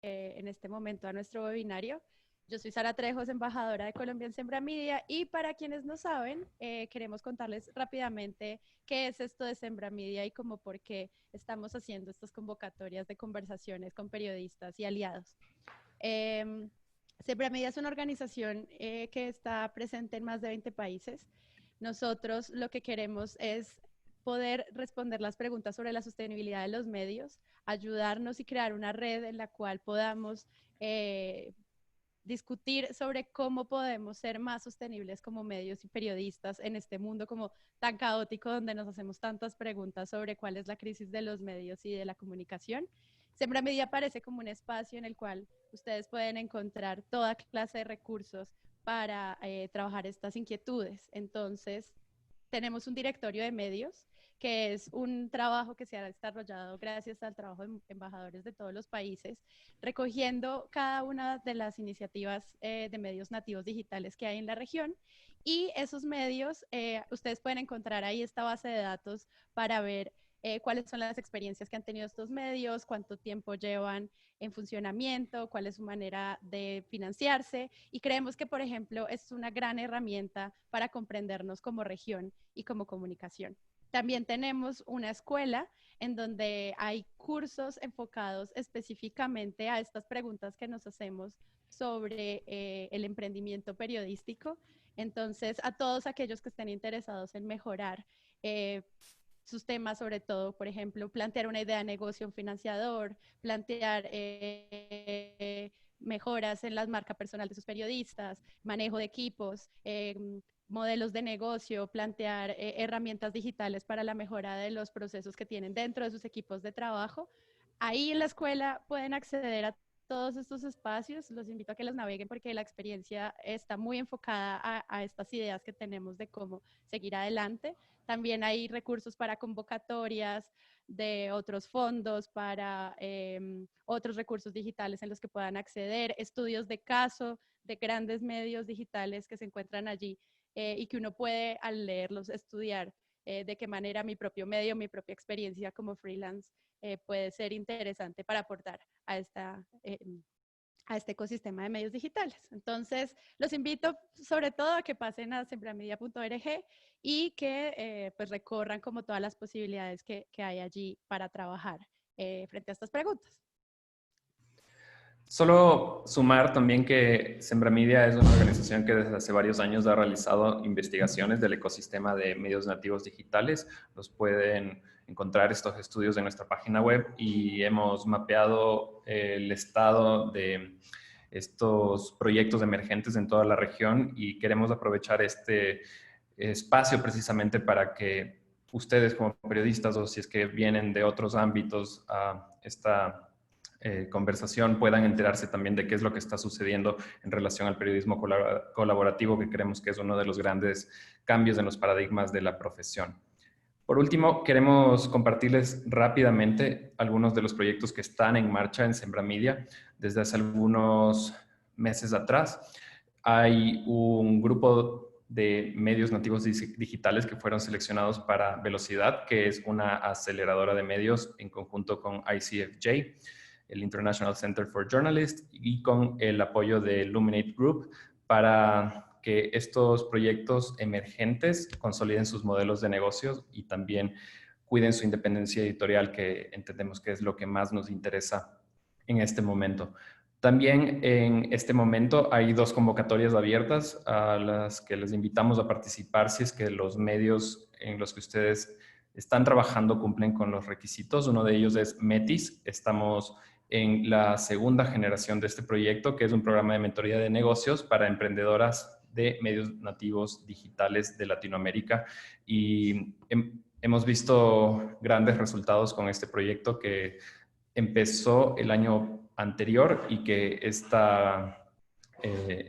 en este momento a nuestro webinario. Yo soy Sara Trejos, embajadora de Colombia en Sembra Media, y para quienes no saben, queremos contarles rápidamente qué es esto de Sembra Media y cómo por qué estamos haciendo estas convocatorias de conversaciones con periodistas y aliados. Sembra Media es una organización que está presente en más de 20 países. Nosotros lo que queremos es poder responder las preguntas sobre la sostenibilidad de los medios, ayudarnos y crear una red en la cual podamos discutir sobre cómo podemos ser más sostenibles como medios y periodistas en este mundo como tan caótico, donde nos hacemos tantas preguntas sobre cuál es la crisis de los medios y de la comunicación. Sembra Media parece como un espacio en el cual ustedes pueden encontrar toda clase de recursos para trabajar estas inquietudes. Entonces, tenemos un directorio de medios, que es un trabajo que se ha desarrollado gracias al trabajo de embajadores de todos los países, recogiendo cada una de las iniciativas de medios nativos digitales que hay en la región. Y esos medios, ustedes pueden encontrar ahí esta base de datos para ver cuáles son las experiencias que han tenido estos medios, cuánto tiempo llevan en funcionamiento, cuál es su manera de financiarse, y creemos que, por ejemplo, es una gran herramienta para comprendernos como región y como comunicación. También tenemos una escuela en donde hay cursos enfocados específicamente a estas preguntas que nos hacemos sobre el emprendimiento periodístico. Entonces, a todos aquellos que estén interesados en mejorar sus temas, sobre todo, por ejemplo, plantear una idea de negocio a un financiador, plantear mejoras en la marca personal de sus periodistas, manejo de equipos, modelos de negocio, plantear herramientas digitales para la mejora de los procesos que tienen dentro de sus equipos de trabajo. Ahí en la escuela pueden acceder a todos estos espacios. Los invito a que los naveguen porque la experiencia está muy enfocada a estas ideas que tenemos de cómo seguir adelante. También hay recursos para convocatorias de otros fondos, para otros recursos digitales en los que puedan acceder, estudios de caso de grandes medios digitales que se encuentran allí y que uno puede, al leerlos, estudiar de qué manera mi propio medio, mi propia experiencia como freelance puede ser interesante para aportar a este ecosistema de medios digitales. Entonces, los invito sobre todo a que pasen a sembramedia.org y que pues recorran como todas las posibilidades que hay allí para trabajar frente a estas preguntas. Solo sumar también que Sembramedia es una organización que desde hace varios años ha realizado investigaciones del ecosistema de medios nativos digitales. Los pueden encontrar estos estudios en nuestra página web y hemos mapeado el estado de estos proyectos emergentes en toda la región y queremos aprovechar este espacio precisamente para que ustedes como periodistas o si es que vienen de otros ámbitos a esta conversación puedan enterarse también de qué es lo que está sucediendo en relación al periodismo colaborativo, que creemos que es uno de los grandes cambios en los paradigmas de la profesión. Por último, queremos compartirles rápidamente algunos de los proyectos que están en marcha en Sembra Media desde hace algunos meses atrás. Hay un grupo de medios nativos digitales que fueron seleccionados para Velocidad, que es una aceleradora de medios en conjunto con ICFJ, el International Center for Journalists, y con el apoyo de Luminate Group para que estos proyectos emergentes consoliden sus modelos de negocios y también cuiden su independencia editorial, que entendemos que es lo que más nos interesa en este momento. También en este momento hay 2 convocatorias abiertas a las que les invitamos a participar si es que los medios en los que ustedes están trabajando cumplen con los requisitos. Uno de ellos es Metis. Estamos en la segunda generación de este proyecto, que es un programa de mentoría de negocios para emprendedoras de medios nativos digitales de Latinoamérica. Y hemos visto grandes resultados con este proyecto que empezó el año anterior y que en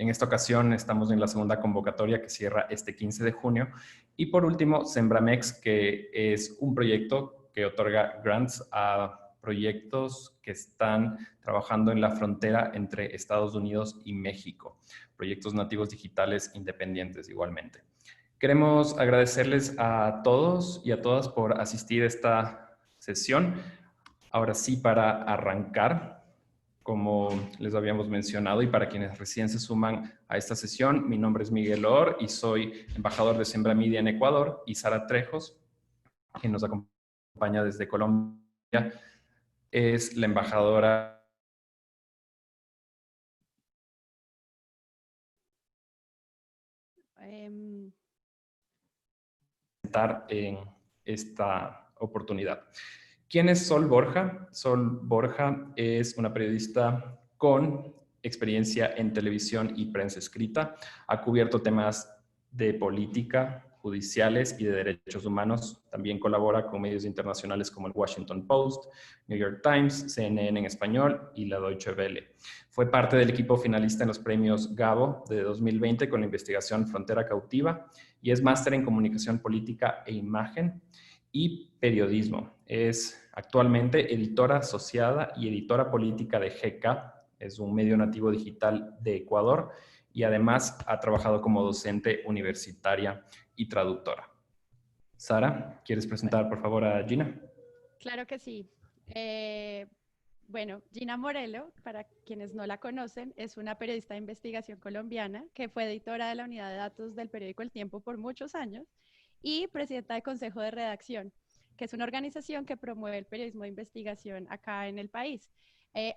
esta ocasión estamos en la segunda convocatoria que cierra este 15 de junio. Y por último, Sembramex, que es un proyecto que otorga grants a proyectos que están trabajando en la frontera entre Estados Unidos y México, proyectos nativos digitales independientes igualmente. Queremos agradecerles a todos y a todas por asistir a esta sesión. Ahora sí, para arrancar como les habíamos mencionado, y para quienes recién se suman a esta sesión, mi nombre es Miguel Or y soy embajador de Sembra Media en Ecuador, y Sara Trejos, quien nos acompaña desde Colombia, es la embajadora Em, en esta oportunidad. ¿Quién es Sol Borja? Sol Borja es una periodista con experiencia en televisión y prensa escrita. Ha cubierto temas de política, judiciales y de derechos humanos. También colabora con medios internacionales como el Washington Post, New York Times, CNN en español y la Deutsche Welle. Fue parte del equipo finalista en los premios Gabo de 2020 con la investigación Frontera Cautiva, y es máster en comunicación política e imagen y periodismo. Es actualmente editora asociada y editora política de GK, es un medio nativo digital de Ecuador, y además ha trabajado como docente universitaria y traductora. Sara, ¿quieres presentar por favor a Gina? claro que sí. Bueno, Gina Morelo, para quienes no la conocen, es una periodista de investigación colombiana que fue editora de la unidad de datos del periódico El Tiempo por muchos años y presidenta del Consejo de Redacción, que es una organización que promueve el periodismo de investigación acá en el país.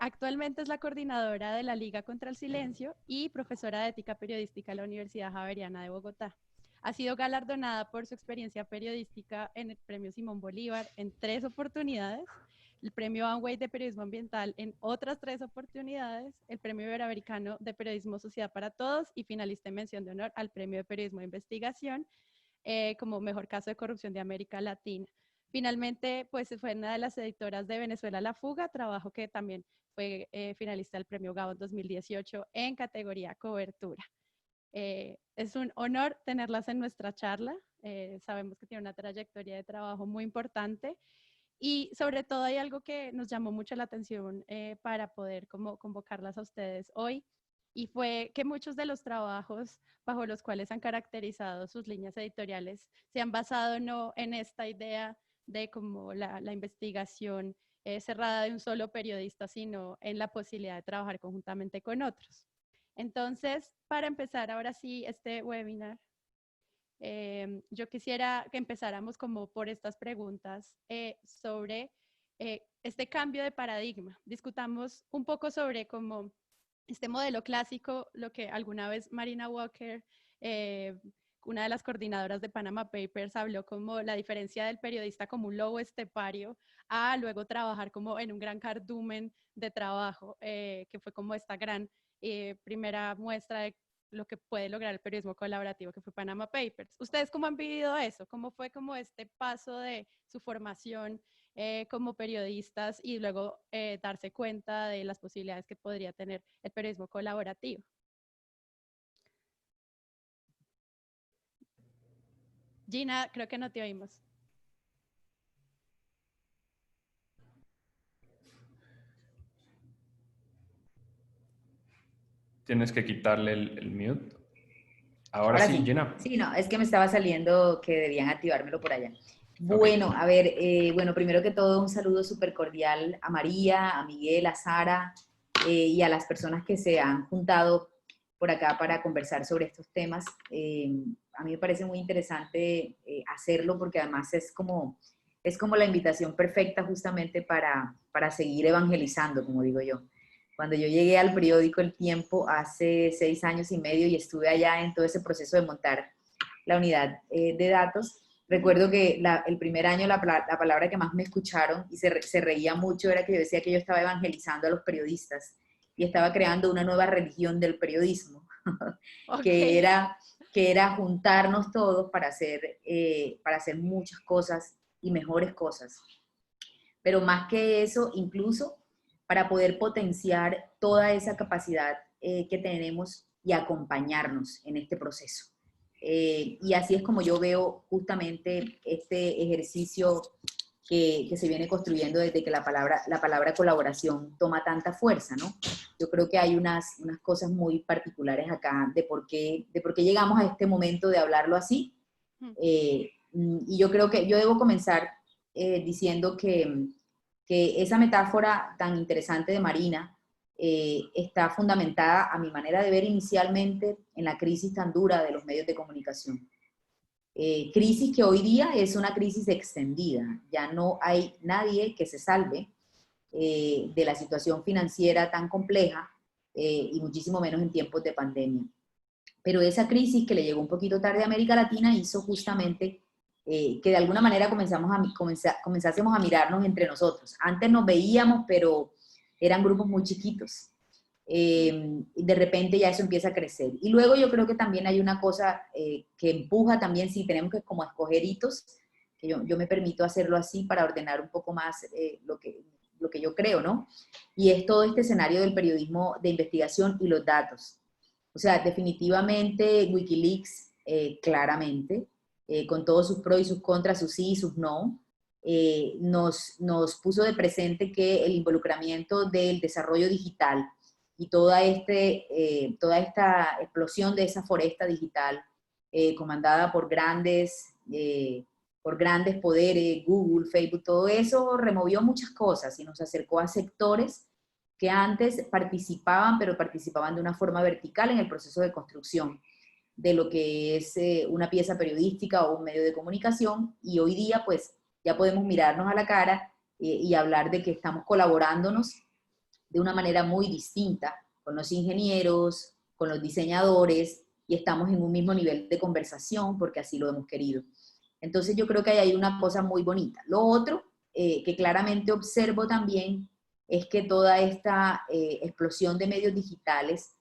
Actualmente es la coordinadora de la Liga contra el Silencio y profesora de ética periodística en la Universidad Javeriana de Bogotá. Ha sido galardonada por su experiencia periodística en el Premio Simón Bolívar en 3 oportunidades, el Premio Amway de Periodismo Ambiental en otras 3 oportunidades, el Premio Iberoamericano de Periodismo Sociedad para Todos y finalista en mención de honor al Premio de Periodismo de Investigación como mejor caso de corrupción de América Latina. Finalmente, pues fue una de las editoras de Venezuela La Fuga, trabajo que también fue finalista del Premio Gabo 2018 en categoría cobertura. Es un honor tenerlas en nuestra charla. Sabemos que tiene una trayectoria de trabajo muy importante y sobre todo hay algo que nos llamó mucho la atención para poder como convocarlas a ustedes hoy, y fue que muchos de los trabajos bajo los cuales han caracterizado sus líneas editoriales se han basado no en esta idea de como la investigación cerrada de un solo periodista, sino en la posibilidad de trabajar conjuntamente con otros. Entonces, para empezar ahora sí este webinar, yo quisiera que empezáramos como por estas preguntas sobre este cambio de paradigma. Discutamos un poco sobre cómo este modelo clásico, lo que alguna vez Marina Walker, una de las coordinadoras de Panama Papers, habló como la diferencia del periodista como un lobo estepario a luego trabajar como en un gran cardumen de trabajo, que fue como esta gran primera muestra de lo que puede lograr el periodismo colaborativo, que fue Panama Papers. ¿Ustedes cómo han vivido eso? ¿Cómo fue como este paso de su formación como periodistas y luego darse cuenta de las posibilidades que podría tener el periodismo colaborativo? Gina, creo que no te oímos. Tienes que quitarle el mute. Ahora Ahora sí, sí. Gina. Sí, no, es que me estaba saliendo que debían activármelo por allá. Bueno, Okay. a ver, bueno, primero que todo un saludo súper cordial a María, a Miguel, a Sara y a las personas que se han juntado por acá para conversar sobre estos temas. A mí me parece muy interesante hacerlo porque además es como la invitación perfecta justamente para seguir evangelizando, como digo yo. Cuando yo llegué al periódico El Tiempo hace 6 años y medio y estuve allá en todo ese proceso de montar la unidad de datos, recuerdo que el primer año la palabra que más me escucharon y se reía mucho era que yo decía que yo estaba evangelizando a los periodistas y estaba creando una nueva religión del periodismo, Okay. que era juntarnos todos para hacer muchas cosas y mejores cosas. Pero más que eso, incluso para poder potenciar toda esa capacidad que tenemos y acompañarnos en este proceso. Y así es como yo veo justamente este ejercicio que se viene construyendo desde que la palabra colaboración toma tanta fuerza, ¿no? Yo creo que hay unas cosas muy particulares acá de por qué llegamos a este momento de hablarlo así. Y yo creo que yo debo comenzar diciendo que esa metáfora tan interesante de Marina está fundamentada, a mi manera de ver, inicialmente en la crisis tan dura de los medios de comunicación. Crisis que hoy día es una crisis extendida. Ya no hay nadie que se salve de la situación financiera tan compleja y muchísimo menos en tiempos de pandemia. Pero esa crisis que le llegó un poquito tarde a América Latina hizo justamente que de alguna manera comenzásemos a mirarnos entre nosotros. Antes nos veíamos, pero eran grupos muy chiquitos. De repente ya eso empieza a crecer. Y luego yo creo que también hay una cosa que empuja también, si tenemos que como escoger hitos, que yo me permito hacerlo así para ordenar un poco más lo que yo creo, ¿no? Y es todo este escenario del periodismo de investigación y los datos. O sea, definitivamente Wikileaks, claramente, con todos sus pros y sus contras, sus sí y sus no, nos puso de presente que el involucramiento del desarrollo digital y toda esta explosión de esa foresta digital comandada por grandes poderes, Google, Facebook, todo eso removió muchas cosas y nos acercó a sectores que antes participaban, pero participaban de una forma vertical en el proceso de construcción de lo que es una pieza periodística o un medio de comunicación, y hoy día pues ya podemos mirarnos a la cara y hablar de que estamos colaborándonos de una manera muy distinta con los ingenieros, con los diseñadores, y estamos en un mismo nivel de conversación porque así lo hemos querido. Entonces yo creo que ahí hay una cosa muy bonita. Lo otro que claramente observo también es que toda esta explosión de medios digitales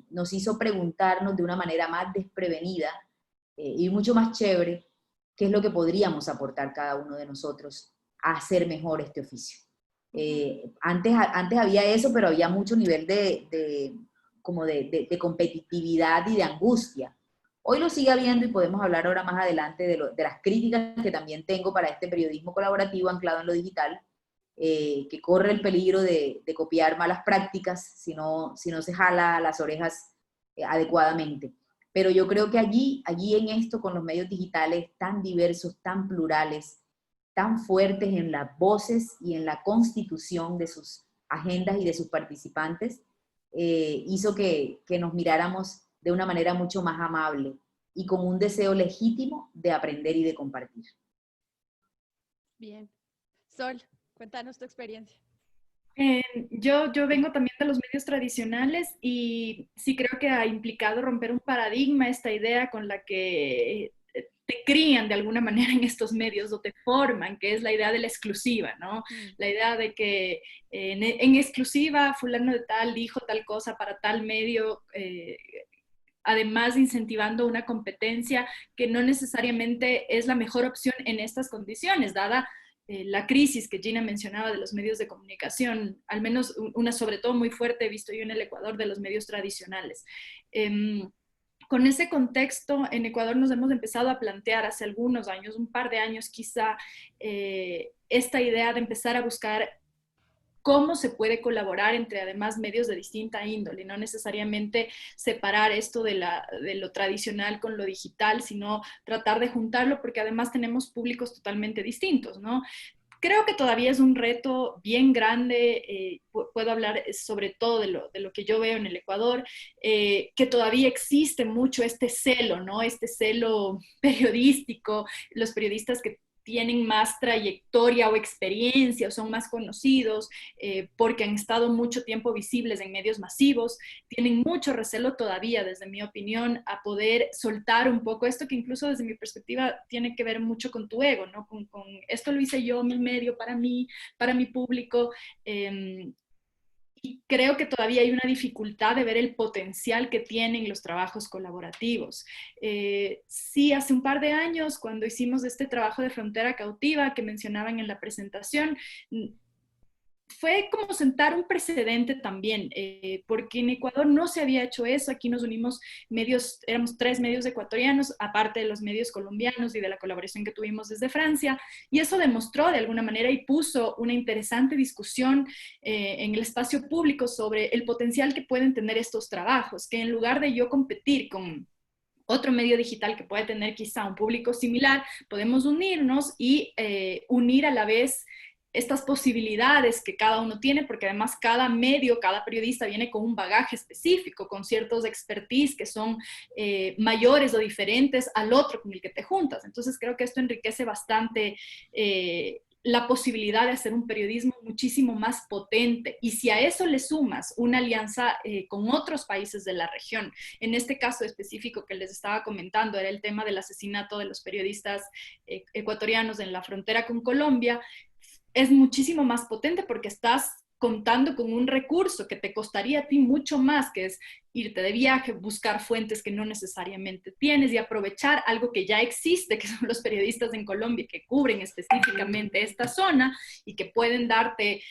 nos hizo preguntarnos de una manera más desprevenida y mucho más chévere qué es lo que podríamos aportar cada uno de nosotros a hacer mejor este oficio. Antes había eso, pero había mucho nivel de competitividad y de angustia. Hoy lo sigue habiendo y podemos hablar ahora más adelante de las críticas que también tengo para este periodismo colaborativo anclado en lo digital, que corre el peligro de copiar malas prácticas si no se jala las orejas adecuadamente. Pero yo creo que allí en esto, con los medios digitales tan diversos, tan plurales, tan fuertes en las voces y en la constitución de sus agendas y de sus participantes, hizo que nos miráramos de una manera mucho más amable y con un deseo legítimo de aprender y de compartir. Bien. Sol, cuéntanos tu experiencia. Yo vengo también de los medios tradicionales y sí creo que ha implicado romper un paradigma, esta idea con la que te crían de alguna manera en estos medios o te forman, que es la idea de la exclusiva, ¿no? La idea de que en exclusiva fulano de tal dijo tal cosa para tal medio, además incentivando una competencia que no necesariamente es la mejor opción en estas condiciones, dada la crisis que Gina mencionaba de los medios de comunicación, al menos una sobre todo muy fuerte he visto yo en el Ecuador de los medios tradicionales. Con ese contexto, en Ecuador nos hemos empezado a plantear hace algunos años, un par de años quizá, esta idea de empezar a buscar cómo se puede colaborar entre además medios de distinta índole, no necesariamente separar esto de lo tradicional con lo digital, sino tratar de juntarlo porque además tenemos públicos totalmente distintos, ¿no? Creo que todavía es un reto bien grande, puedo hablar sobre todo de lo que yo veo en el Ecuador, que todavía existe mucho este celo, ¿no? Este celo periodístico, los periodistas que tienen más trayectoria o experiencia o son más conocidos porque han estado mucho tiempo visibles en medios masivos, tienen mucho recelo todavía, desde mi opinión, a poder soltar un poco esto que incluso desde mi perspectiva tiene que ver mucho con tu ego, ¿no? Con esto lo hice yo, mi medio, para mí, para mi público. Y creo que todavía hay una dificultad de ver el potencial que tienen los trabajos colaborativos. Sí, hace un par de años, cuando hicimos este trabajo de Frontera Cautiva que mencionaban en la presentación, fue como sentar un precedente también, porque en Ecuador no se había hecho eso. Aquí nos unimos medios, éramos 3 medios ecuatorianos, aparte de los medios colombianos y de la colaboración que tuvimos desde Francia, y eso demostró de alguna manera y puso una interesante discusión en el espacio público sobre el potencial que pueden tener estos trabajos, que en lugar de yo competir con otro medio digital que puede tener quizá un público similar, podemos unirnos y unir a la vez estas posibilidades que cada uno tiene, porque además cada medio, cada periodista viene con un bagaje específico, con ciertos expertise que son mayores o diferentes al otro con el que te juntas. Entonces creo que esto enriquece bastante la posibilidad de hacer un periodismo muchísimo más potente. Y si a eso le sumas una alianza con otros países de la región, en este caso específico que les estaba comentando, era el tema del asesinato de los periodistas ecuatorianos en la frontera con Colombia, es muchísimo más potente porque estás contando con un recurso que te costaría a ti mucho más, que es irte de viaje, buscar fuentes que no necesariamente tienes y aprovechar algo que ya existe, que son los periodistas en Colombia que cubren específicamente esta zona y que pueden darte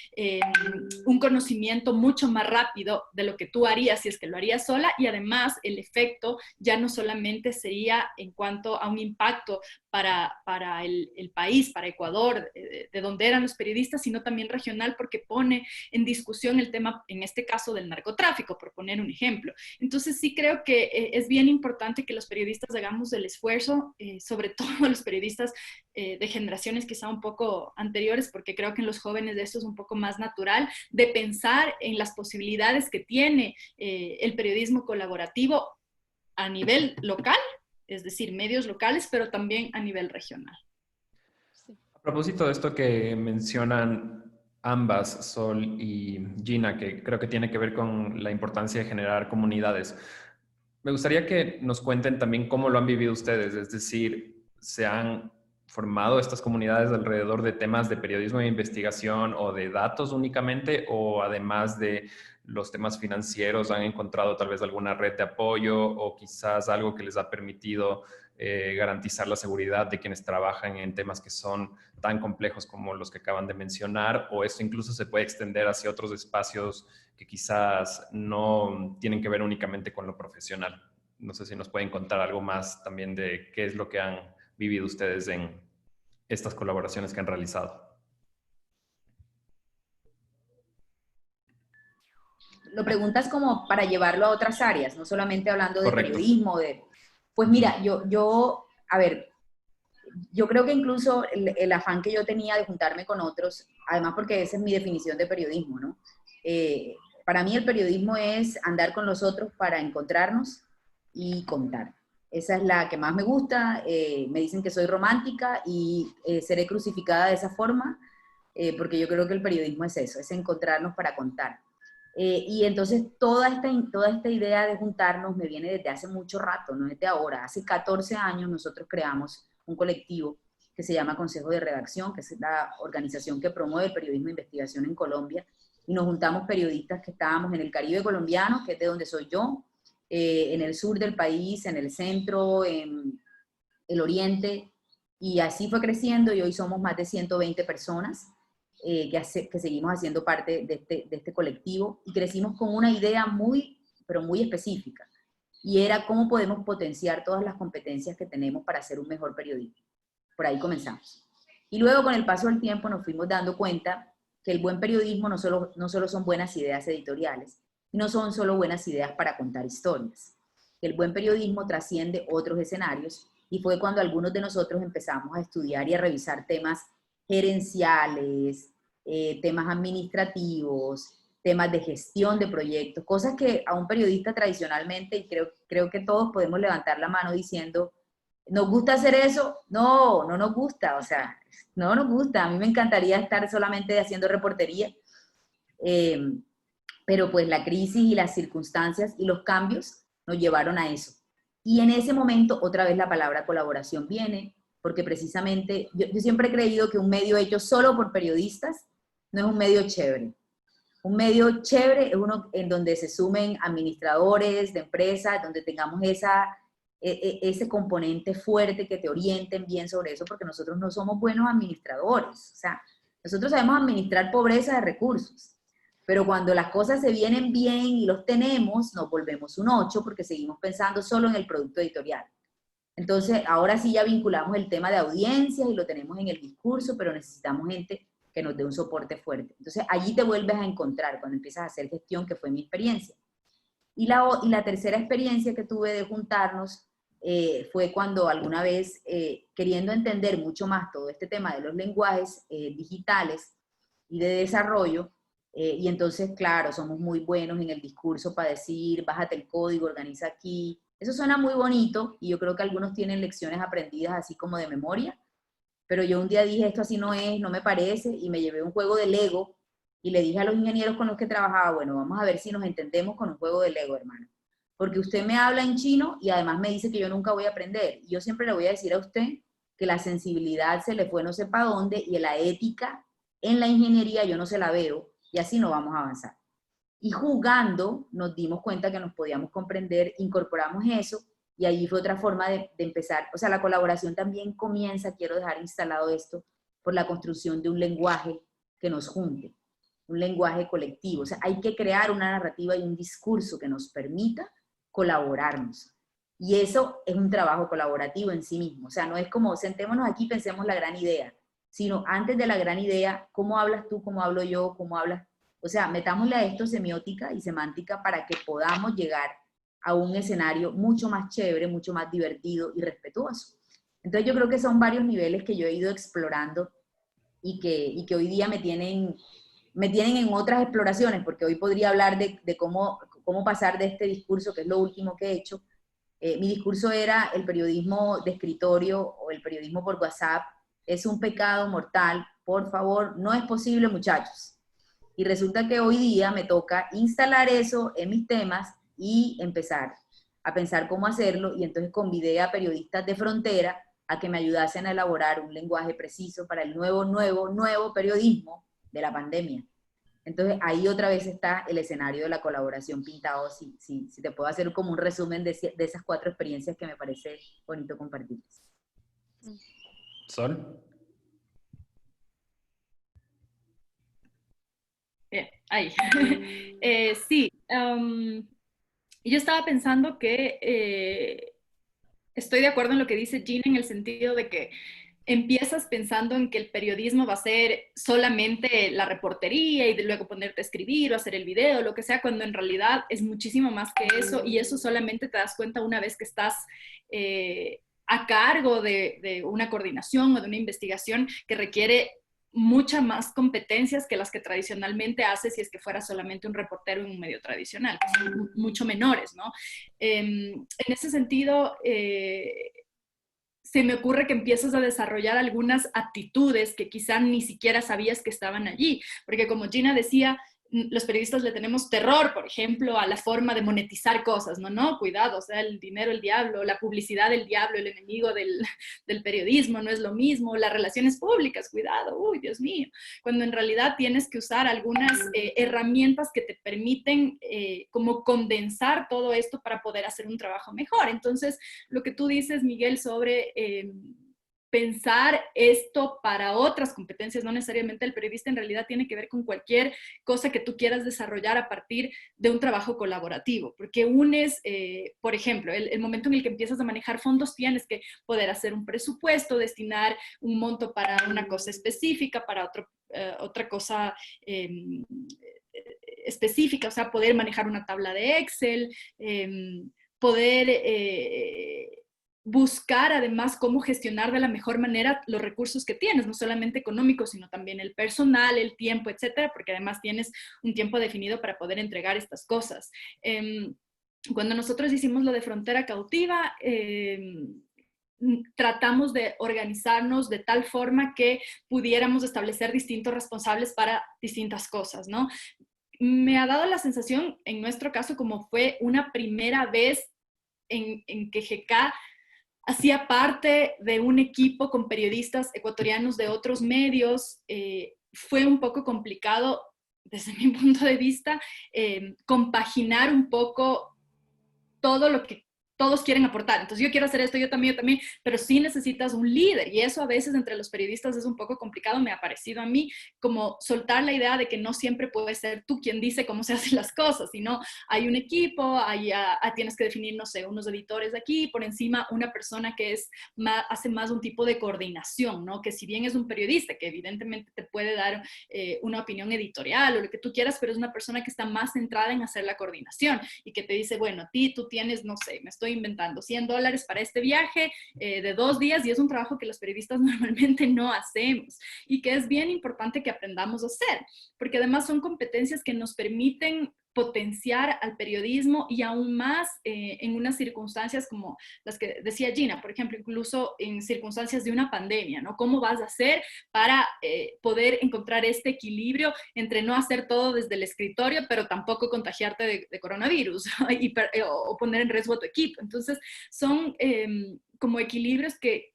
un conocimiento mucho más rápido de lo que tú harías si es que lo harías sola, y además el efecto ya no solamente sería en cuanto a un impacto para el país, para Ecuador, de donde eran los periodistas, sino también regional, porque pone en discusión el tema, en este caso, del narcotráfico, por poner un ejemplo. Entonces sí creo que es bien importante que los periodistas hagamos el esfuerzo, sobre todo los periodistas de generaciones quizá un poco anteriores, porque creo que en los jóvenes esto es un poco más natural, de pensar en las posibilidades que tiene el periodismo colaborativo a nivel local, es decir, medios locales, pero también a nivel regional. Sí. A propósito de esto que mencionan ambas, Sol y Gina, que creo que tiene que ver con la importancia de generar comunidades, me gustaría que nos cuenten también cómo lo han vivido ustedes, es decir, ¿se han formado estas comunidades alrededor de temas de periodismo de investigación o de datos únicamente, o además de los temas financieros han encontrado tal vez alguna red de apoyo o quizás algo que les ha permitido garantizar la seguridad de quienes trabajan en temas que son tan complejos como los que acaban de mencionar, o esto incluso se puede extender hacia otros espacios que quizás no tienen que ver únicamente con lo profesional? No sé si nos pueden contar algo más también de qué es lo que han vivido ustedes en estas colaboraciones que han realizado. Lo preguntas como para llevarlo a otras áreas, no solamente hablando de Correcto. periodismo, pues mira, a ver, yo creo que incluso el afán que yo tenía de juntarme con otros, además porque esa es mi definición de periodismo, ¿no? Para mí el periodismo es andar con los otros para encontrarnos y contar. Esa es la que más me gusta. Me dicen que soy romántica y seré crucificada de esa forma, porque yo creo que el periodismo es eso, es encontrarnos para contar. Y entonces toda esta idea de juntarnos me viene desde hace mucho rato, no desde ahora. Hace 14 años nosotros creamos un colectivo que se llama Consejo de Redacción, que es la organización que promueve el periodismo de investigación en Colombia, y nos juntamos periodistas que estábamos en el Caribe colombiano, que es de donde soy yo, en el sur del país, en el centro, en el oriente, y así fue creciendo, y hoy somos más de 120 personas que seguimos haciendo parte de este colectivo, y crecimos con una idea pero muy específica, y era cómo podemos potenciar todas las competencias que tenemos para hacer un mejor periodismo. Por ahí comenzamos. Y luego, con el paso del tiempo, nos fuimos dando cuenta que el buen periodismo no solo son buenas ideas editoriales, no son solo buenas ideas para contar historias. El buen periodismo trasciende otros escenarios, y fue cuando algunos de nosotros empezamos a estudiar y a revisar temas gerenciales, temas administrativos, temas de gestión de proyectos, cosas que a un periodista tradicionalmente, y creo que todos podemos levantar la mano diciendo, ¿nos gusta hacer eso? No, no nos gusta, o sea, no nos gusta. A mí me encantaría estar solamente haciendo reportería, pero pues la crisis y las circunstancias y los cambios nos llevaron a eso. Y en ese momento, otra vez la palabra colaboración viene, porque precisamente yo siempre he creído que un medio hecho solo por periodistas no es un medio chévere. Un medio chévere es uno en donde se sumen administradores de empresas, donde tengamos ese componente fuerte que te orienten bien sobre eso, porque nosotros no somos buenos administradores. O sea, nosotros sabemos administrar pobreza de recursos, pero cuando las cosas se vienen bien y los tenemos, nos volvemos un 8 porque seguimos pensando solo en el producto editorial. Entonces, ahora sí ya vinculamos el tema de audiencias y lo tenemos en el discurso, pero necesitamos gente que nos dé un soporte fuerte. Entonces, allí te vuelves a encontrar cuando empiezas a hacer gestión, que fue mi experiencia. Y la tercera experiencia que tuve de juntarnos fue cuando alguna vez, queriendo entender mucho más todo este tema de los lenguajes digitales, y de desarrollo. Y entonces, claro, somos muy buenos en el discurso para decir, bájate el código, organiza aquí. Eso suena muy bonito y yo creo que algunos tienen lecciones aprendidas así como de memoria, pero yo un día dije, esto así no es, no me parece, y me llevé un juego de Lego y le dije a los ingenieros con los que trabajaba, bueno, vamos a ver si nos entendemos con un juego de Lego, hermano. Porque usted me habla en chino y además me dice que yo nunca voy a aprender. Y yo siempre le voy a decir a usted que la sensibilidad se le fue no sé para dónde y la ética en la ingeniería yo no se la veo y así no vamos a avanzar. Y jugando nos dimos cuenta que nos podíamos comprender, incorporamos eso y allí fue otra forma de empezar. O sea, la colaboración también comienza, quiero dejar instalado esto, por la construcción de un lenguaje que nos junte, un lenguaje colectivo. O sea, hay que crear una narrativa y un discurso que nos permita colaborarnos. Y eso es un trabajo colaborativo en sí mismo. O sea, no es como sentémonos aquí y pensemos la gran idea, sino antes de la gran idea, ¿cómo hablas tú? ¿Cómo hablo yo? ¿Cómo hablas? O sea, metámosle a esto semiótica y semántica para que podamos llegar a un escenario mucho más chévere, mucho más divertido y respetuoso. Entonces yo creo que son varios niveles que yo he ido explorando y que hoy día me tienen en otras exploraciones, porque hoy podría hablar de cómo pasar de este discurso, que es lo último que he hecho. Mi discurso era el periodismo de escritorio o el periodismo por WhatsApp es un pecado mortal, por favor, no es posible, muchachos. Y resulta que hoy día me toca instalar eso en mis temas y empezar a pensar cómo hacerlo, y entonces convidé a periodistas de frontera a que me ayudasen a elaborar un lenguaje preciso para el nuevo periodismo de la pandemia. Entonces ahí otra vez está el escenario de la colaboración pintado, si te puedo hacer como un resumen de esas 4 experiencias que me parece bonito compartirles. Sol. Bien, ahí. Sí, yo estaba pensando que estoy de acuerdo en lo que dice Gina en el sentido de que empiezas pensando en que el periodismo va a ser solamente la reportería y de luego ponerte a escribir o hacer el video, lo que sea, cuando en realidad es muchísimo más que eso, y eso solamente te das cuenta una vez que estás a cargo de una coordinación o de una investigación que requiere muchas más competencias que las que tradicionalmente haces si es que fuera solamente un reportero en un medio tradicional, que son mucho menores, ¿no? En ese sentido, se me ocurre que empiezas a desarrollar algunas actitudes que quizá ni siquiera sabías que estaban allí, porque como Gina decía, los periodistas le tenemos terror, por ejemplo, a la forma de monetizar cosas, no, cuidado, o sea, el dinero, el diablo, la publicidad, el diablo, el enemigo del periodismo, no es lo mismo, las relaciones públicas, cuidado, uy, Dios mío, cuando en realidad tienes que usar algunas herramientas que te permiten como condensar todo esto para poder hacer un trabajo mejor. Entonces, lo que tú dices, Miguel, sobre pensar esto para otras competencias, no necesariamente el periodista, en realidad tiene que ver con cualquier cosa que tú quieras desarrollar a partir de un trabajo colaborativo, porque unes, por ejemplo, el momento en el que empiezas a manejar fondos, tienes que poder hacer un presupuesto, destinar un monto para una cosa específica, para otra cosa específica, o sea, poder manejar una tabla de Excel, poder buscar además cómo gestionar de la mejor manera los recursos que tienes, no solamente económicos, sino también el personal, el tiempo, etcétera, porque además tienes un tiempo definido para poder entregar estas cosas. Cuando nosotros hicimos lo de Frontera Cautiva, tratamos de organizarnos de tal forma que pudiéramos establecer distintos responsables para distintas cosas, ¿no? Me ha dado la sensación, en nuestro caso, como fue una primera vez en que GK hacía parte de un equipo con periodistas ecuatorianos de otros medios. Fue un poco complicado, desde mi punto de vista, compaginar un poco todo lo que todos quieren aportar. Entonces yo quiero hacer esto, yo también, pero sí necesitas un líder, y eso a veces entre los periodistas es un poco complicado. Me ha parecido a mí como soltar la idea de que no siempre puedes ser tú quien dice cómo se hacen las cosas, sino hay un equipo, tienes que definir, no sé, unos editores de aquí, por encima una persona que hace más un tipo de coordinación, ¿no? Que si bien es un periodista que evidentemente te puede dar una opinión editorial o lo que tú quieras, pero es una persona que está más centrada en hacer la coordinación y que te dice, bueno, tú tienes, no sé, me estoy estoy inventando, $100 para este viaje de 2 días, y es un trabajo que los periodistas normalmente no hacemos y que es bien importante que aprendamos a hacer, porque además son competencias que nos permiten potenciar al periodismo y aún más en unas circunstancias como las que decía Gina, por ejemplo, incluso en circunstancias de una pandemia, ¿no? ¿Cómo vas a hacer para poder encontrar este equilibrio entre no hacer todo desde el escritorio, pero tampoco contagiarte de coronavirus o poner en riesgo a tu equipo? Entonces, son como equilibrios que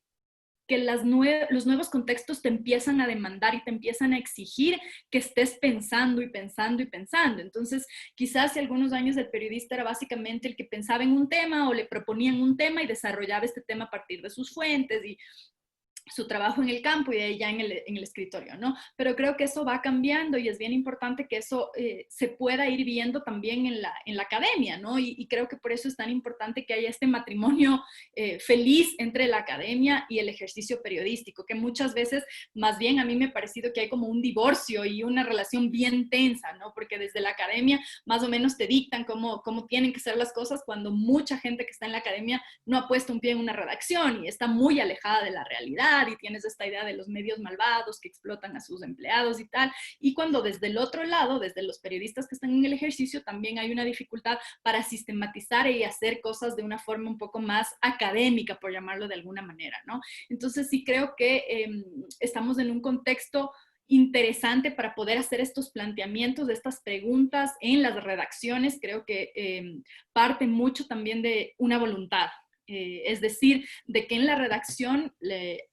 los nuevos contextos te empiezan a demandar y te empiezan a exigir que estés pensando y pensando y pensando. Entonces, quizás hace algunos años el periodista era básicamente el que pensaba en un tema o le proponían un tema y desarrollaba este tema a partir de sus fuentes y su trabajo en el campo y de ahí ya en el escritorio, ¿no? Pero creo que eso va cambiando y es bien importante que eso se pueda ir viendo también en la academia, ¿no? Y creo que por eso es tan importante que haya este matrimonio feliz entre la academia y el ejercicio periodístico, que muchas veces, más bien a mí me ha parecido que hay como un divorcio y una relación bien tensa, ¿no? Porque desde la academia más o menos te dictan cómo tienen que ser las cosas, cuando mucha gente que está en la academia no ha puesto un pie en una redacción y está muy alejada de la realidad, y tienes esta idea de los medios malvados que explotan a sus empleados y tal, y cuando desde el otro lado, desde los periodistas que están en el ejercicio, también hay una dificultad para sistematizar y hacer cosas de una forma un poco más académica, por llamarlo de alguna manera, ¿no? Entonces sí creo que estamos en un contexto interesante para poder hacer estos planteamientos, de estas preguntas en las redacciones. Creo que parte mucho también de una voluntad. Es decir, de que en la redacción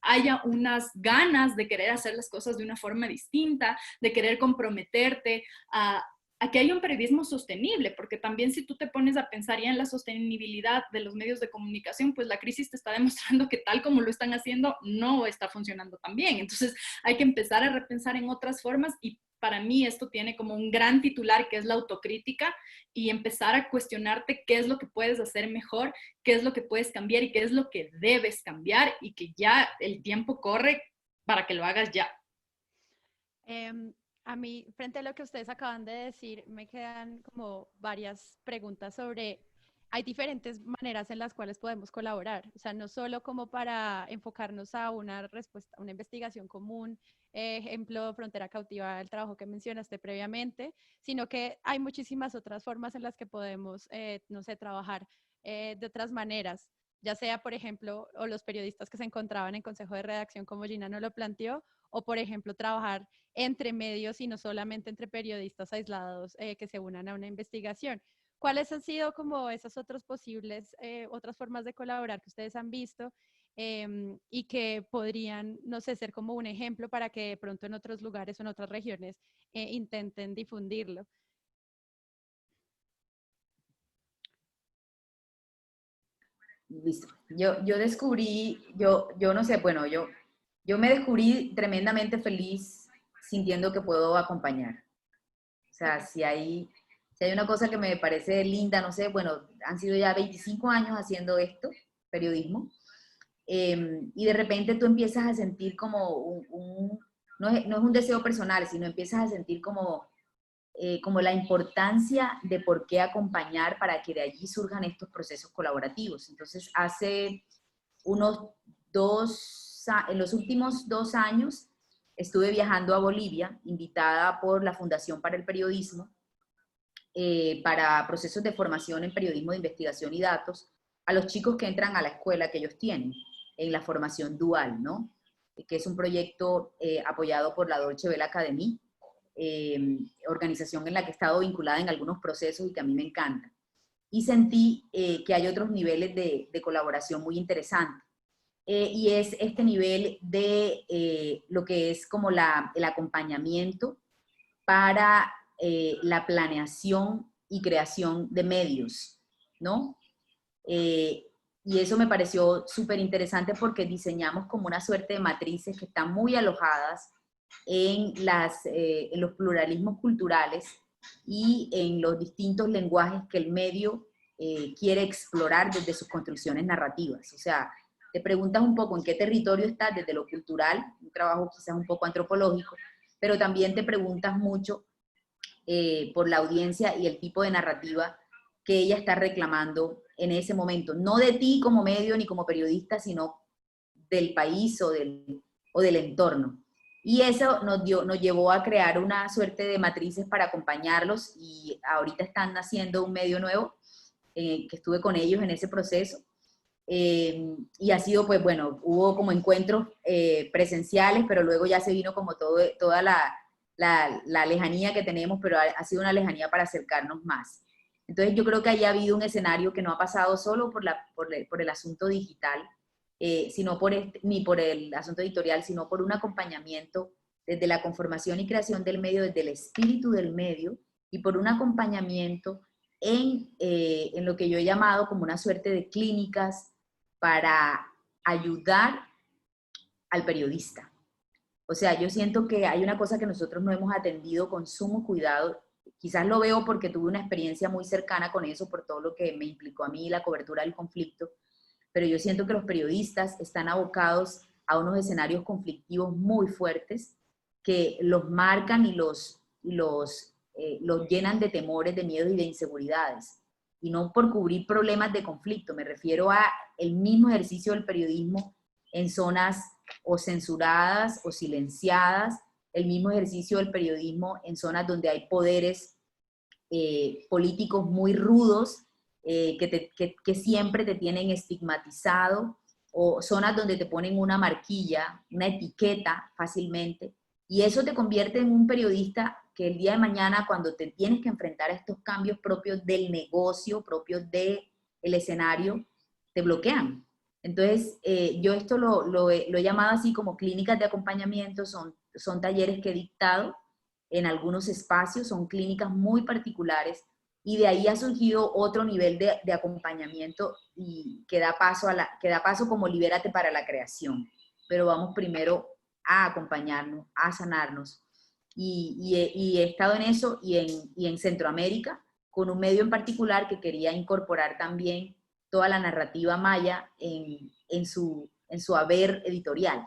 haya unas ganas de querer hacer las cosas de una forma distinta, de querer comprometerte a que haya un periodismo sostenible, porque también si tú te pones a pensar ya en la sostenibilidad de los medios de comunicación, pues la crisis te está demostrando que tal como lo están haciendo no está funcionando tan bien. Entonces hay que empezar a repensar en otras formas, y para mí esto tiene como un gran titular que es la autocrítica, y empezar a cuestionarte qué es lo que puedes hacer mejor, qué es lo que puedes cambiar y qué es lo que debes cambiar, y que ya el tiempo corre para que lo hagas ya. A mí, frente a lo que ustedes acaban de decir, me quedan como varias preguntas sobre, hay diferentes maneras en las cuales podemos colaborar, o sea, no solo como para enfocarnos a una respuesta, una investigación común, ejemplo, Frontera Cautiva, el trabajo que mencionaste previamente, sino que hay muchísimas otras formas en las que podemos, no sé, trabajar de otras maneras, ya sea, por ejemplo, o los periodistas que se encontraban en consejo de redacción, como Gina nos lo planteó, o, por ejemplo, trabajar entre medios y no solamente entre periodistas aislados que se unan a una investigación. ¿Cuáles han sido como esas otras posibles, otras formas de colaborar que ustedes han visto y que podrían, no sé, ser como un ejemplo para que de pronto en otros lugares o en otras regiones intenten difundirlo? Listo. Yo descubrí, yo no sé, bueno, yo me descubrí tremendamente feliz sintiendo que puedo acompañar. O sea, si hay una cosa que me parece linda, no sé, bueno, han sido ya 25 años haciendo esto, periodismo, y de repente tú empiezas a sentir como no es un deseo personal, sino empiezas a sentir como la importancia de por qué acompañar para que de allí surjan estos procesos colaborativos. Entonces, hace en los últimos 2 años, estuve viajando a Bolivia, invitada por la Fundación para el Periodismo, para procesos de formación en periodismo de investigación y datos, a los chicos que entran a la escuela que ellos tienen, en la formación dual, ¿no? Que es un proyecto apoyado por la Deutsche Welle Academy, organización en la que he estado vinculada en algunos procesos y que a mí me encanta. Y sentí que hay otros niveles de colaboración muy interesantes. Y es este nivel de lo que es como el acompañamiento para la planeación y creación de medios, ¿no? Y eso me pareció súper interesante porque diseñamos como una suerte de matrices que están muy alojadas en los pluralismos culturales y en los distintos lenguajes que el medio quiere explorar desde sus construcciones narrativas. O sea, te preguntas un poco en qué territorio estás desde lo cultural, un trabajo quizás un poco antropológico, pero también te preguntas mucho por la audiencia y el tipo de narrativa que ella está reclamando en ese momento, no de ti como medio ni como periodista, sino del país o del entorno. Y eso nos llevó a crear una suerte de matrices para acompañarlos, y ahorita están haciendo un medio nuevo, que estuve con ellos en ese proceso. Y ha sido, pues bueno, hubo como encuentros presenciales, pero luego ya se vino como toda la lejanía que tenemos, pero ha sido una lejanía para acercarnos más. Entonces yo creo que ahí ha habido un escenario que no ha pasado solo por el asunto digital, ni por el asunto editorial, sino por un acompañamiento desde la conformación y creación del medio, desde el espíritu del medio, y por un acompañamiento en lo que yo he llamado como una suerte de clínicas para ayudar al periodista. O sea, yo siento que hay una cosa que nosotros no hemos atendido con sumo cuidado. Quizás lo veo porque tuve una experiencia muy cercana con eso, por todo lo que me implicó a mí la cobertura del conflicto, pero yo siento que los periodistas están abocados a unos escenarios conflictivos muy fuertes que los marcan y los llenan de temores, de miedos y de inseguridades. Y no por cubrir problemas de conflicto, me refiero a el mismo ejercicio del periodismo en zonas o censuradas o silenciadas, el mismo ejercicio del periodismo en zonas donde hay poderes políticos muy rudos, que siempre te tienen estigmatizado, o zonas donde te ponen una marquilla, una etiqueta fácilmente, y eso te convierte en un periodista que el día de mañana, cuando te tienes que enfrentar a estos cambios propios del negocio, propios del escenario, te bloquean. Entonces, yo esto lo he llamado así como clínicas de acompañamiento, son talleres que he dictado en algunos espacios, son clínicas muy particulares, y de ahí ha surgido otro nivel de acompañamiento, y que da paso como Libérate para la creación. Pero vamos primero a acompañarnos, a sanarnos. Y he estado en eso, y en Centroamérica, con un medio en particular que quería incorporar también toda la narrativa maya en su haber editorial.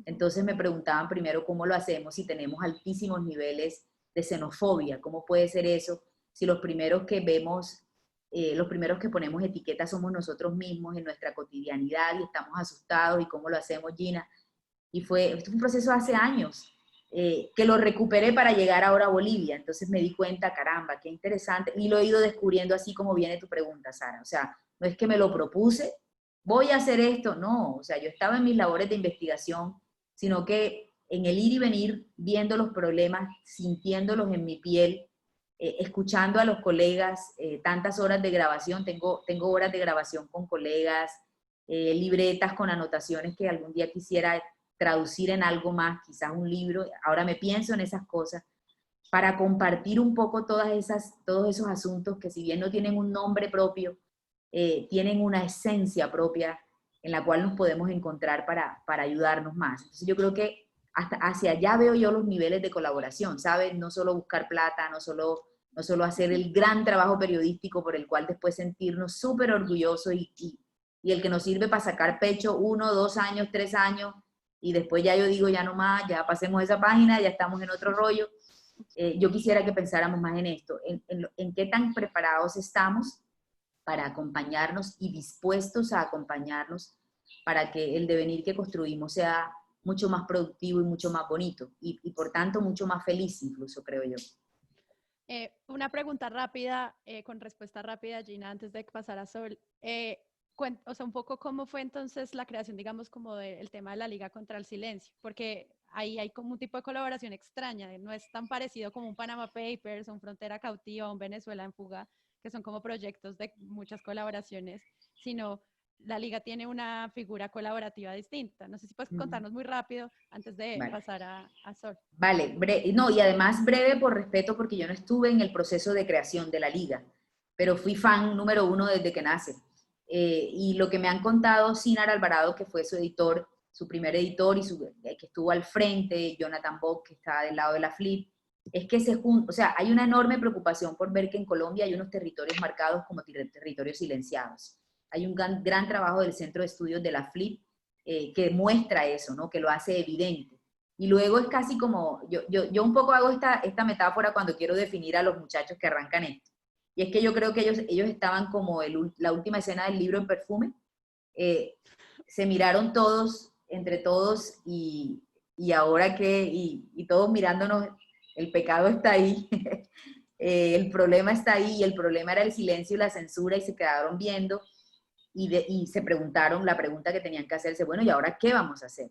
Entonces me preguntaban primero cómo lo hacemos si tenemos altísimos niveles de xenofobia. ¿Cómo puede ser eso si los primeros que vemos, los primeros que ponemos etiquetas somos nosotros mismos en nuestra cotidianidad, y estamos asustados? ¿Y cómo lo hacemos, Gina? Y esto fue un proceso hace años, que lo recuperé para llegar ahora a Bolivia. Entonces me di cuenta, caramba, qué interesante, y lo he ido descubriendo así como viene tu pregunta, Sara. O sea, no es que me lo propuse, voy a hacer esto, no. O sea, yo estaba en mis labores de investigación, sino que en el ir y venir, viendo los problemas, sintiéndolos en mi piel, escuchando a los colegas, tantas horas de grabación, tengo horas de grabación con colegas, libretas con anotaciones que algún día quisiera traducir en algo más, quizás un libro. Ahora me pienso en esas cosas, para compartir un poco todos esos asuntos que, si bien no tienen un nombre propio, tienen una esencia propia en la cual nos podemos encontrar para ayudarnos más. Entonces yo creo que hasta hacia allá veo yo los niveles de colaboración, ¿sabes? No solo buscar plata, no solo hacer el gran trabajo periodístico por el cual después sentirnos súper orgullosos, y el que nos sirve para sacar pecho 1, 2 años, 3 años, y después ya yo digo, ya no más, ya pasemos esa página, ya estamos en otro rollo. Yo quisiera que pensáramos más en esto, en qué tan preparados estamos para acompañarnos y dispuestos a acompañarnos, para que el devenir que construimos sea mucho más productivo y mucho más bonito, y por tanto mucho más feliz incluso, creo yo. Una pregunta rápida, con respuesta rápida, Gina, antes de pasar a Sol. O sea, un poco cómo fue entonces la creación, digamos, como del tema de la Liga contra el Silencio, porque ahí hay como un tipo de colaboración extraña, no es tan parecido como un Panama Papers, un Frontera Cautiva, un Venezuela en Fuga, que son como proyectos de muchas colaboraciones, sino la Liga tiene una figura colaborativa distinta. No sé si puedes contarnos muy rápido antes de pasar a Sol. Vale, no, y además breve por respeto, porque yo no estuve en el proceso de creación de la Liga, pero fui fan número 1 desde que nace. Y lo que me han contado Sinar Alvarado, que fue su editor, su primer editor, y que estuvo al frente, Jonathan Bock, que está del lado de la FLIP, es que o sea, hay una enorme preocupación por ver que en Colombia hay unos territorios marcados como territorios silenciados. Hay un gran trabajo del Centro de Estudios de la FLIP, que muestra eso, ¿no? Que lo hace evidente. Y luego es casi como, yo un poco hago esta metáfora cuando quiero definir a los muchachos que arrancan esto. y es que yo creo que ellos estaban como la última escena del libro en Perfume. Se miraron todos, entre todos, y ahora que, y todos mirándonos, el pecado está ahí, el problema está ahí, y el problema era el silencio y la censura, y se quedaron viendo, y se preguntaron la pregunta que tenían que hacerse, bueno, ¿y ahora qué vamos a hacer?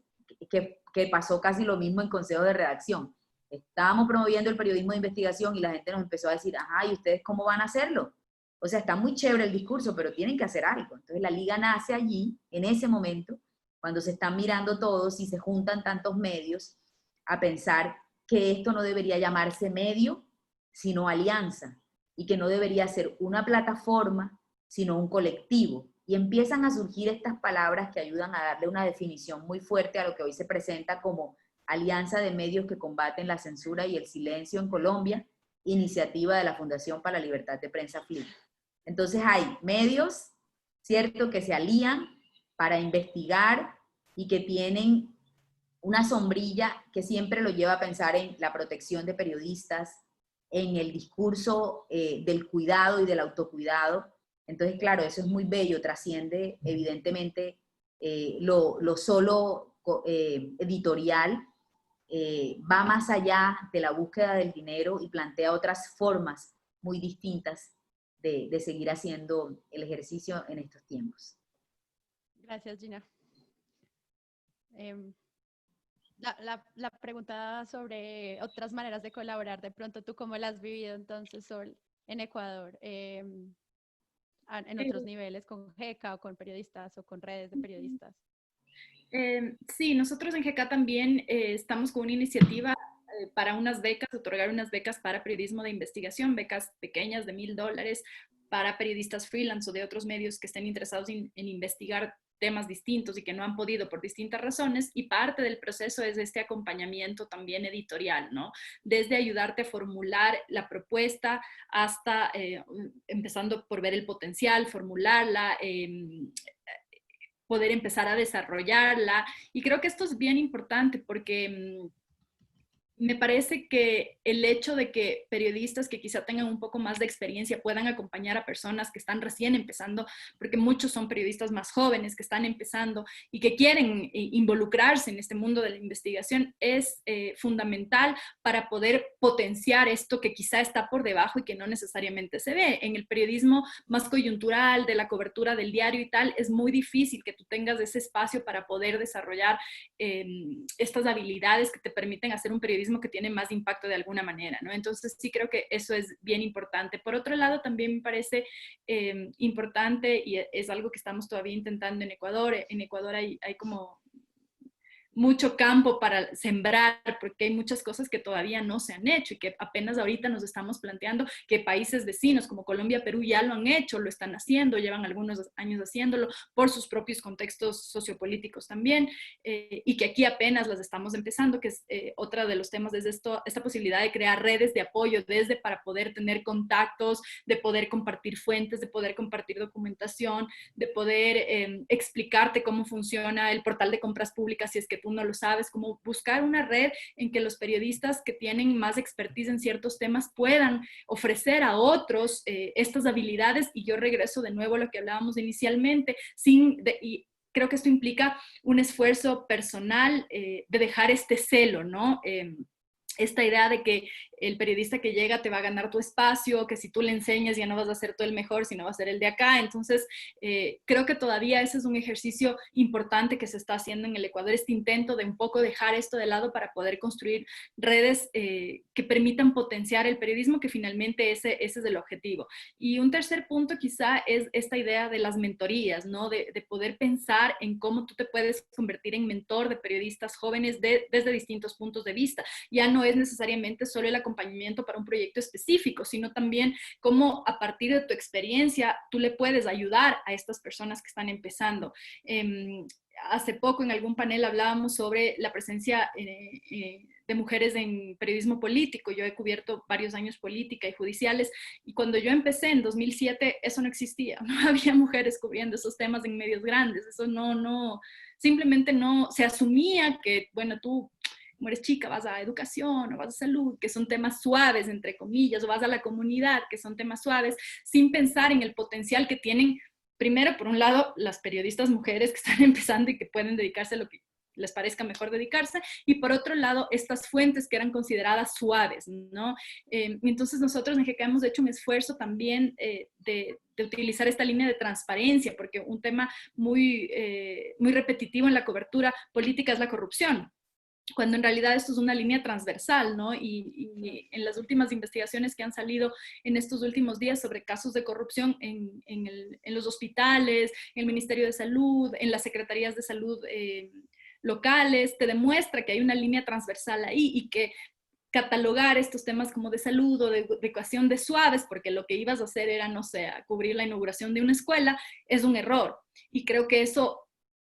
Que pasó casi lo mismo en consejo de redacción. Estábamos promoviendo el periodismo de investigación y la gente nos empezó a decir, ajá, ¿y ustedes cómo van a hacerlo? O sea, está muy chévere el discurso, pero tienen que hacer algo. Entonces la liga nace allí, en ese momento, cuando se están mirando todos y se juntan tantos medios a pensar que esto no debería llamarse medio, sino alianza, y que no debería ser una plataforma, sino un colectivo. Y empiezan a surgir estas palabras que ayudan a darle una definición muy fuerte a lo que hoy se presenta como Alianza de Medios que Combaten la Censura y el Silencio en Colombia, iniciativa de la Fundación para la Libertad de Prensa FLIP. Entonces hay medios, ¿cierto?, que se alían para investigar y que tienen una sombrilla que siempre lo lleva a pensar en la protección de periodistas, en el discurso del cuidado y del autocuidado. Entonces, claro, eso es muy bello, trasciende evidentemente lo solo editorial, va más allá de la búsqueda del dinero y plantea otras formas muy distintas de seguir haciendo el ejercicio en estos tiempos. Gracias, Gina. La pregunta sobre otras maneras de colaborar, de pronto, ¿tú cómo la has vivido entonces, Sol, en Ecuador? En otros niveles, con GECA o con periodistas o con redes de periodistas. Sí, nosotros en GK también estamos con una iniciativa para unas becas, otorgar unas becas para periodismo de investigación, becas pequeñas de $1000 para periodistas freelance o de otros medios que estén interesados en investigar temas distintos y que no han podido por distintas razones, y parte del proceso es este acompañamiento también editorial, ¿no? Desde ayudarte a formular la propuesta hasta empezando por ver el potencial, formularla, poder empezar a desarrollarla. Y creo que esto es bien importante porque me parece que el hecho de que periodistas que quizá tengan un poco más de experiencia puedan acompañar a personas que están recién empezando, porque muchos son periodistas más jóvenes que están empezando y que quieren involucrarse en este mundo de la investigación, es fundamental para poder potenciar esto que quizá está por debajo y que no necesariamente se ve. En el periodismo más coyuntural, de la cobertura del diario y tal, es muy difícil que tú tengas ese espacio para poder desarrollar estas habilidades que te permiten hacer un periodismo que tiene más impacto de alguna manera, ¿no? Entonces sí creo que eso es bien importante. Por otro lado, también me parece importante, y es algo que estamos todavía intentando en Ecuador. En Ecuador hay como mucho campo para sembrar, porque hay muchas cosas que todavía no se han hecho y que apenas ahorita nos estamos planteando que países vecinos como Colombia, Perú ya lo han hecho, lo están haciendo, llevan algunos años haciéndolo por sus propios contextos sociopolíticos también, y que aquí apenas las estamos empezando, que es otra de los temas, desde esta posibilidad de crear redes de apoyo, desde para poder tener contactos, de poder compartir fuentes, de poder compartir documentación, de poder explicarte cómo funciona el portal de compras públicas si es que tú no lo sabes, como buscar una red en que los periodistas que tienen más expertise en ciertos temas puedan ofrecer a otros estas habilidades. Y yo regreso de nuevo a lo que hablábamos inicialmente, y creo que esto implica un esfuerzo personal de dejar este celo, ¿no? Esta idea de que el periodista que llega te va a ganar tu espacio, que si tú le enseñas ya no vas a ser tú el mejor, sino va a ser el de acá. Entonces, creo que todavía ese es un ejercicio importante que se está haciendo en el Ecuador, este intento de un poco dejar esto de lado para poder construir redes que permitan potenciar el periodismo, que finalmente ese es el objetivo. Y un tercer punto quizá es esta idea de las mentorías, ¿no? De poder pensar en cómo tú te puedes convertir en mentor de periodistas jóvenes desde distintos puntos de vista. Ya no es necesariamente solo el acompañamiento para un proyecto específico, sino también cómo a partir de tu experiencia tú le puedes ayudar a estas personas que están empezando. Hace poco en algún panel hablábamos sobre la presencia de mujeres en periodismo político. Yo he cubierto varios años política y judiciales, y cuando yo empecé en 2007 eso no existía, no había mujeres cubriendo esos temas en medios grandes, eso simplemente no, se asumía que, bueno, tú como eres chica, vas a educación o vas a salud, que son temas suaves, entre comillas, o vas a la comunidad, que son temas suaves, sin pensar en el potencial que tienen, primero, por un lado, las periodistas mujeres que están empezando y que pueden dedicarse a lo que les parezca mejor dedicarse, y por otro lado, estas fuentes que eran consideradas suaves, ¿no? Entonces nosotros en GK hemos hecho un esfuerzo también de utilizar esta línea de transparencia, porque un tema muy repetitivo en la cobertura política es la corrupción, cuando en realidad esto es una línea transversal, ¿no? Y en las últimas investigaciones que han salido en estos últimos días sobre casos de corrupción en los hospitales, en el Ministerio de Salud, en las secretarías de salud locales, te demuestra que hay una línea transversal ahí y que catalogar estos temas como de salud o de educación de suaves, porque lo que ibas a hacer era, no sé, a cubrir la inauguración de una escuela, es un error. Y creo que eso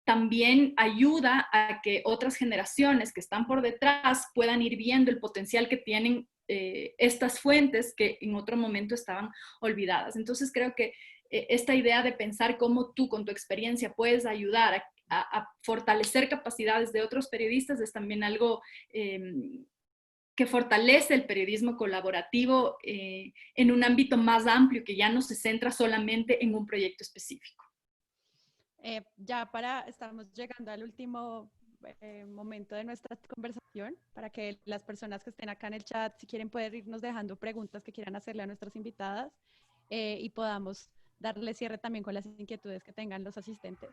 también ayuda a que otras generaciones que están por detrás puedan ir viendo el potencial que tienen estas fuentes que en otro momento estaban olvidadas. Entonces creo que esta idea de pensar cómo tú con tu experiencia puedes ayudar a fortalecer capacidades de otros periodistas es también algo que fortalece el periodismo colaborativo en un ámbito más amplio que ya no se centra solamente en un proyecto específico. Estamos llegando al último momento de nuestra conversación, para que las personas que estén acá en el chat, si quieren, pueden irnos dejando preguntas que quieran hacerle a nuestras invitadas y podamos darle cierre también con las inquietudes que tengan los asistentes.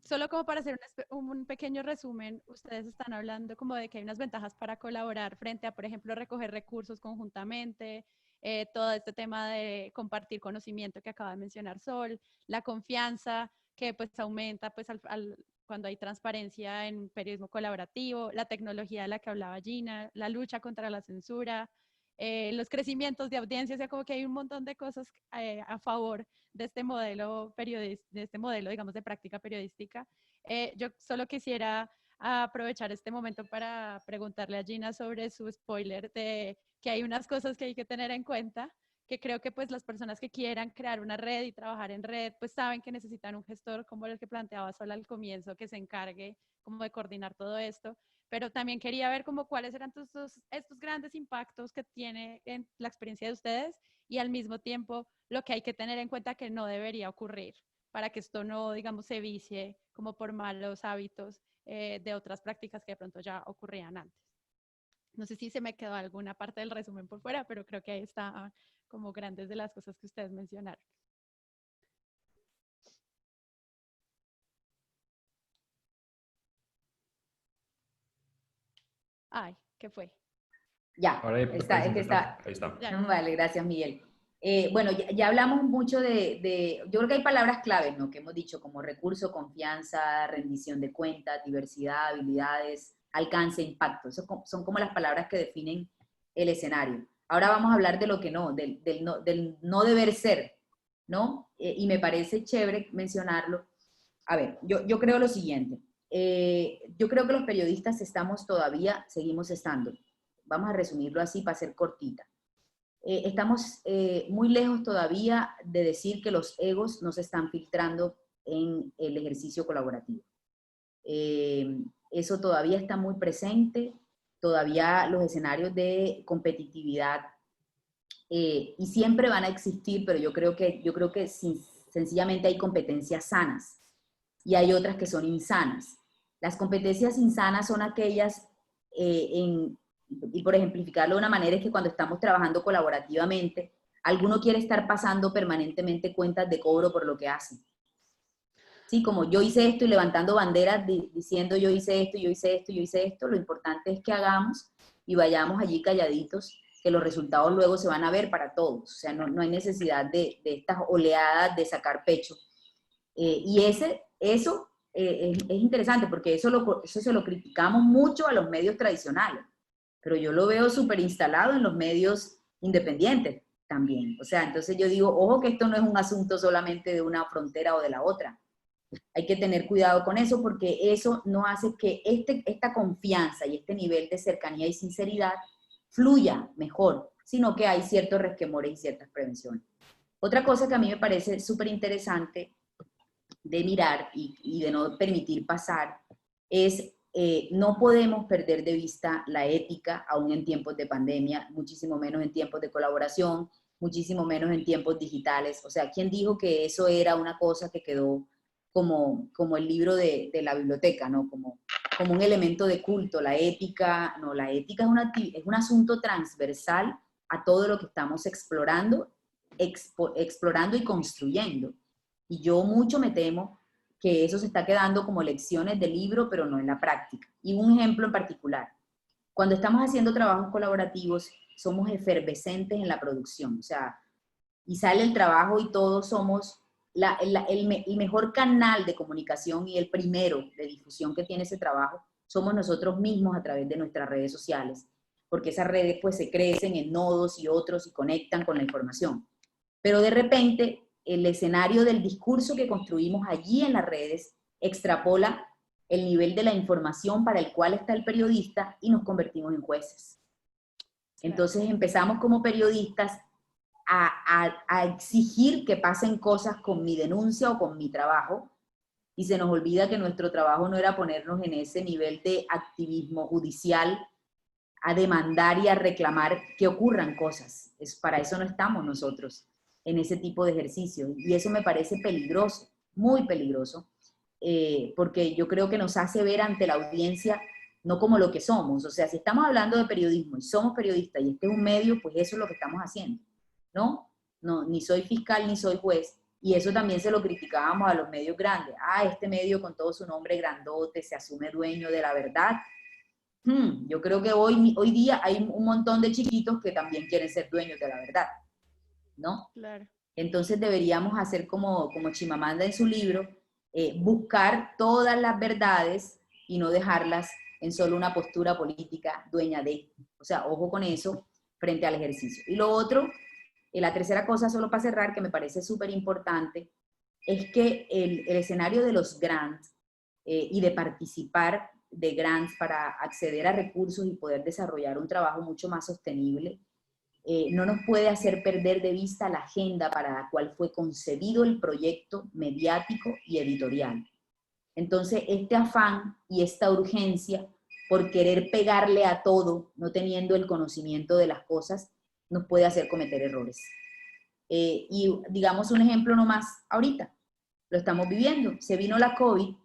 Solo como para hacer un pequeño resumen, ustedes están hablando como de que hay unas ventajas para colaborar frente a, por ejemplo, recoger recursos conjuntamente, todo este tema de compartir conocimiento que acaba de mencionar Sol, la confianza que pues aumenta pues cuando hay transparencia en periodismo colaborativo, la tecnología de la que hablaba Gina, la lucha contra la censura, los crecimientos de audiencia, o sea, como que hay un montón de cosas a favor de este modelo digamos, de práctica periodística. Yo solo quisiera aprovechar este momento para preguntarle a Gina sobre su spoiler de que hay unas cosas que hay que tener en cuenta, que creo que pues las personas que quieran crear una red y trabajar en red, pues saben que necesitan un gestor como el que planteaba Sol al comienzo, que se encargue como de coordinar todo esto. Pero también quería ver como cuáles eran estos grandes impactos que tiene en la experiencia de ustedes y al mismo tiempo lo que hay que tener en cuenta que no debería ocurrir para que esto no, digamos, se vicie como por malos hábitos de otras prácticas que de pronto ya ocurrían antes. No sé si se me quedó alguna parte del resumen por fuera, pero creo que ahí está como grandes de las cosas que ustedes mencionaron. Ay, ¿qué fue? Ya, Ahora está, es que está. ahí está. Vale, gracias, Miguel. Bueno, ya hablamos mucho yo creo que hay palabras claves, ¿no? Que hemos dicho como recurso, confianza, rendición de cuentas, diversidad, habilidades, alcance, impacto. Eso son como las palabras que definen el escenario. Ahora vamos a hablar de lo que no, del no deber ser, ¿no? Y me parece chévere mencionarlo. A ver, yo creo lo siguiente. Yo creo que los periodistas seguimos estando. Vamos a resumirlo así para ser cortita. Estamos muy lejos todavía de decir que los egos no se están filtrando en el ejercicio colaborativo. Eso todavía está muy presente, todavía los escenarios de competitividad y siempre van a existir, pero yo creo que sencillamente hay competencias sanas y hay otras que son insanas. Las competencias insanas son aquellas y por ejemplificarlo de una manera es que cuando estamos trabajando colaborativamente, alguno quiere estar pasando permanentemente cuentas de cobro por lo que hace. Sí, como yo hice esto y levantando banderas diciendo yo hice esto, yo hice esto, yo hice esto, lo importante es que hagamos y vayamos allí calladitos, que los resultados luego se van a ver para todos. O sea, no hay necesidad de estas oleadas de sacar pecho. Y eso es interesante porque eso se lo criticamos mucho a los medios tradicionales. Pero yo lo veo súper instalado en los medios independientes también. O sea, entonces yo digo, ojo que esto no es un asunto solamente de una frontera o de la otra. Hay que tener cuidado con eso porque eso no hace que esta confianza y este nivel de cercanía y sinceridad fluya mejor, sino que hay ciertos resquemores y ciertas prevenciones. Otra cosa que a mí me parece súper interesante de mirar y de no permitir pasar es no podemos perder de vista la ética, aún en tiempos de pandemia, muchísimo menos en tiempos de colaboración, muchísimo menos en tiempos digitales. O sea, ¿quién dijo que eso era una cosa que quedó como el libro de la biblioteca, ¿no? Como un elemento de culto? La ética, no, la ética es un asunto transversal a todo lo que estamos explorando y construyendo. Y yo mucho me temo que eso se está quedando como lecciones de libro, pero no en la práctica. Y un ejemplo en particular: cuando estamos haciendo trabajos colaborativos, somos efervescentes en la producción, o sea, y sale el trabajo y todos somos el mejor canal de comunicación y el primero de difusión que tiene ese trabajo, somos nosotros mismos a través de nuestras redes sociales, porque esas redes pues se crecen en nodos y otros y conectan con la información. Pero de repente, el escenario del discurso que construimos allí en las redes extrapola el nivel de la información para el cual está el periodista y nos convertimos en jueces. Entonces empezamos como periodistas a exigir que pasen cosas con mi denuncia o con mi trabajo, y se nos olvida que nuestro trabajo no era ponernos en ese nivel de activismo judicial, a demandar y a reclamar que ocurran cosas. Para eso no estamos nosotros en ese tipo de ejercicios, y eso me parece peligroso, muy peligroso, porque yo creo que nos hace ver ante la audiencia no como lo que somos. O sea, si estamos hablando de periodismo y somos periodistas y este es un medio, pues eso es lo que estamos haciendo, ¿no? No, ni soy fiscal ni soy juez, y eso también se lo criticábamos a los medios grandes. Este medio con todo su nombre grandote se asume dueño de la verdad. Yo creo que hoy día hay un montón de chiquitos que también quieren ser dueños de la verdad, ¿no? Claro. Entonces deberíamos hacer como Chimamanda en su libro, buscar todas las verdades y no dejarlas en solo una postura política dueña de. O sea, ojo con eso frente al ejercicio. Y lo otro, la tercera cosa, solo para cerrar, que me parece súper importante, es que el escenario de los grants y de participar de grants para acceder a recursos y poder desarrollar un trabajo mucho más sostenible, no nos puede hacer perder de vista la agenda para la cual fue concebido el proyecto mediático y editorial. Entonces, este afán y esta urgencia por querer pegarle a todo, no teniendo el conocimiento de las cosas, nos puede hacer cometer errores. Y digamos un ejemplo nomás, ahorita lo estamos viviendo, se vino la COVID,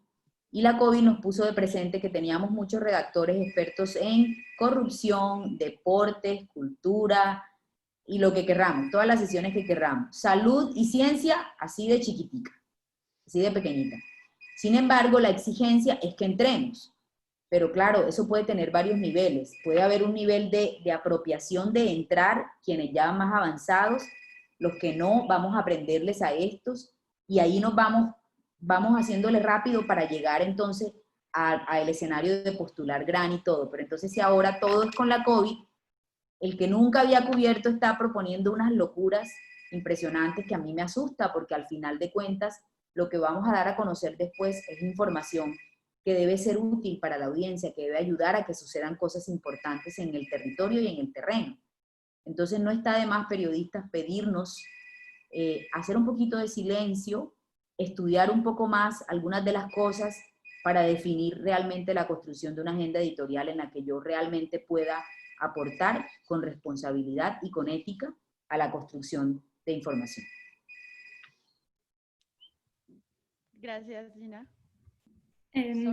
y la COVID nos puso de presente que teníamos muchos redactores expertos en corrupción, deportes, cultura y lo que querramos, todas las sesiones que querramos. Salud y ciencia, así de chiquitica, así de pequeñita. Sin embargo, la exigencia es que entremos. Pero claro, eso puede tener varios niveles. Puede haber un nivel de apropiación de entrar, quienes ya van más avanzados, los que no, vamos a aprenderles a estos, y ahí nos vamos haciéndole rápido para llegar entonces al escenario de postular gran y todo. Pero entonces, si ahora todo es con la COVID, el que nunca había cubierto está proponiendo unas locuras impresionantes que a mí me asusta, porque al final de cuentas lo que vamos a dar a conocer después es información que debe ser útil para la audiencia, que debe ayudar a que sucedan cosas importantes en el territorio y en el terreno. Entonces no está de más, periodistas, pedirnos hacer un poquito de silencio, estudiar un poco más algunas de las cosas para definir realmente la construcción de una agenda editorial en la que yo realmente pueda aportar con responsabilidad y con ética a la construcción de información. Gracias, Gina.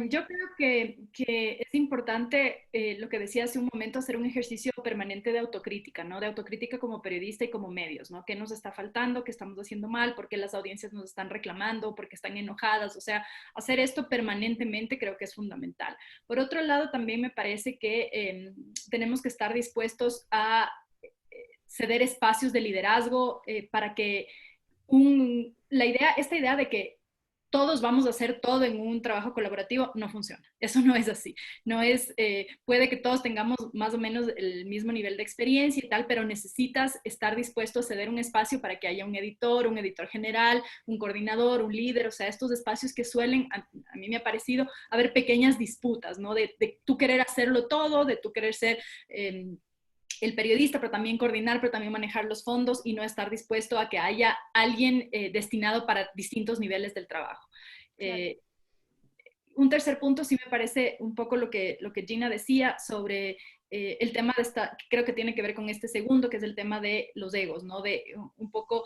Yo creo que es importante, lo que decía hace un momento, hacer un ejercicio permanente de autocrítica, ¿no? De autocrítica como periodista y como medios, ¿no? ¿Qué nos está faltando? ¿Qué estamos haciendo mal? ¿Por qué las audiencias nos están reclamando? ¿Por qué están enojadas? O sea, hacer esto permanentemente creo que es fundamental. Por otro lado, también me parece que tenemos que estar dispuestos a ceder espacios de liderazgo para que esta idea de que todos vamos a hacer todo en un trabajo colaborativo, no funciona. Eso no es así. No es, puede que todos tengamos más o menos el mismo nivel de experiencia y tal, pero necesitas estar dispuesto a ceder un espacio para que haya un editor general, un coordinador, un líder, o sea, estos espacios que suelen, a mí me ha parecido, haber pequeñas disputas, ¿no? De tú querer hacerlo todo, de tú querer ser el periodista, pero también coordinar, pero también manejar los fondos y no estar dispuesto a que haya alguien destinado para distintos niveles del trabajo. Claro. un tercer punto sí me parece un poco lo que Gina decía sobre el tema de creo que tiene que ver con este segundo, que es el tema de los egos, ¿no? De un poco